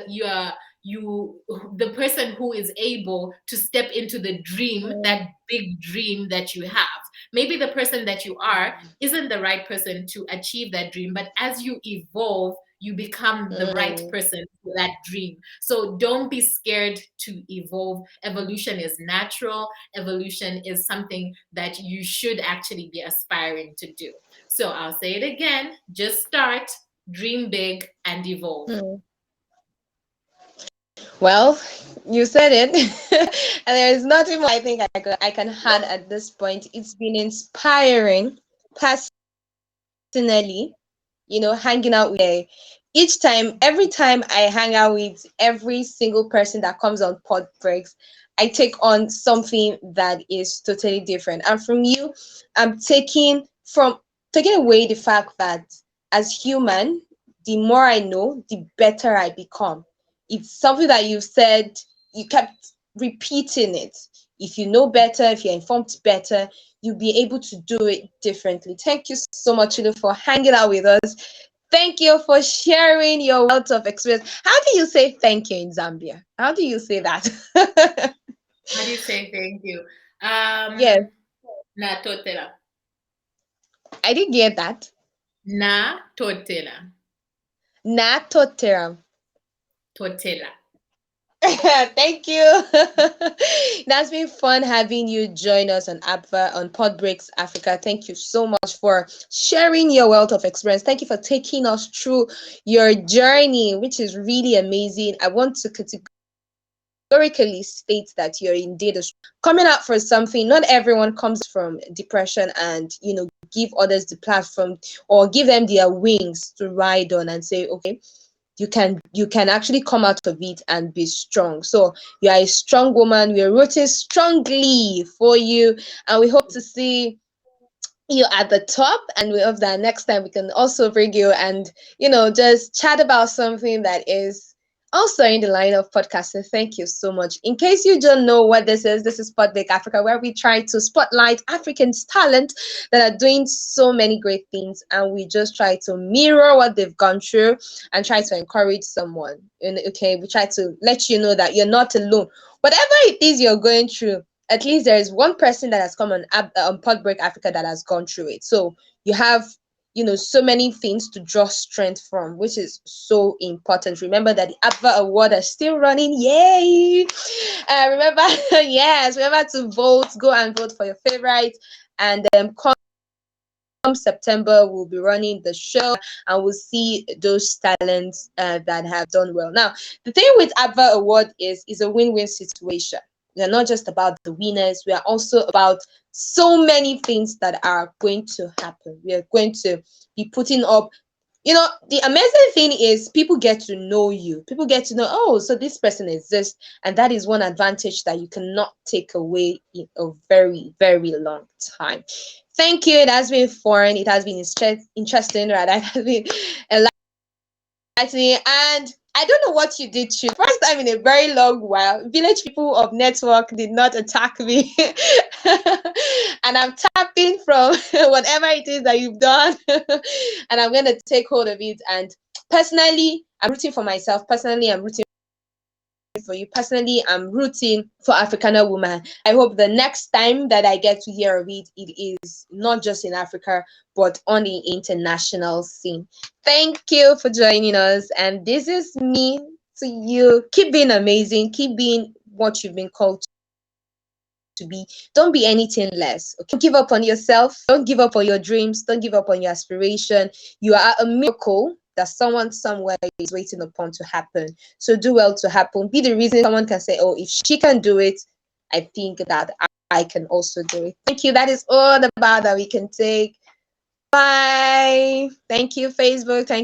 [SPEAKER 2] the person who is able to step into the dream,
[SPEAKER 1] Mm.
[SPEAKER 2] that big dream that you have. Maybe the person that you are isn't the right person to achieve that dream, but as you evolve, you become the right
[SPEAKER 1] Mm.
[SPEAKER 2] person for that dream. So don't be scared to evolve. Evolution is natural. Evolution is something that you should actually be aspiring to do. So I'll say it again, just start, dream big, and evolve.
[SPEAKER 1] Mm. Well, you said it. And there is nothing more I think I can add at this point. It's been inspiring personally, hanging out with each time, every time I hang out with every single person that comes on Pod Breaks, I take on something that is totally different. And from you, I'm taking away the fact that as human, the more I know, the better I become. It's something that you've said, you kept repeating it. If you know better, if you're informed better, you'll be able to do it differently. Thank you so much, Chulu, for hanging out with us. Thank you for sharing your wealth of experience. How do you say thank you in Zambia? How do you say that?
[SPEAKER 2] How do you say thank you?
[SPEAKER 1] Yes,
[SPEAKER 2] Na totela.
[SPEAKER 1] I did get that.
[SPEAKER 2] Na totela.
[SPEAKER 1] Na totera.
[SPEAKER 2] Totela.
[SPEAKER 1] Thank you. That's been fun having you join us on APVA on PodBreaks Africa. Thank you so much for sharing your wealth of experience. Thank you for taking us through your journey, which is really amazing. I want to categorically state that you're indeed coming out for something. Not everyone comes from depression and give others the platform or give them their wings to ride on and say, okay, you can actually come out of it and be strong. So you are a strong woman. We are rooting strongly for you, and we hope to see you at the top. And we hope that next time we can also bring you and just chat about something that is also in the line of podcasting. Thank you so much. In case you don't know what this is PodBreak Africa, where we try to spotlight Africans' talent that are doing so many great things, and we just try to mirror what they've gone through and try to encourage someone. And okay, we try to let you know that you're not alone. Whatever it is you're going through, at least there is one person that has come on PodBreak Africa that has gone through it. So you have so many things to draw strength from, which is so important. Remember that the APVA award is still running. Yay! Remember, yes, remember to vote. Go and vote for your favorite, and September, we'll be running the show and we'll see those talents that have done well. Now, the thing with APVA Award is a win-win situation. We're not just about the winners, we are also about so many things that are going to happen. We are going to be putting up, the amazing thing is people get to know you. People get to know, oh, so this person exists. And that is one advantage that you cannot take away in a very, very long time. Thank you. It has been fun. It has been interesting, right? It has been enlightening. And I don't know what you did, Chulu. First time in a very long while, village people of network did not attack me. And I'm tapping from whatever it is that you've done. And I'm going to take hold of it. And personally, I'm rooting for myself. Personally, I'm rooting for you. Personally, I'm rooting for Africana Woman. I hope the next time that I get to hear of it, it is not just in Africa, but on the international scene. Thank you for joining us. And this is me to you. Keep being amazing. Keep being what you've been called to be. Don't be anything less. Okay? Don't give up on yourself. Don't give up on your dreams. Don't give up on your aspiration. You are a miracle that someone somewhere is waiting upon to happen. So do well to happen. Be the reason someone can say, oh, if she can do it, I think that I can also do it. Thank you. That is all the bow that we can take. Bye. Thank you, Facebook. Thank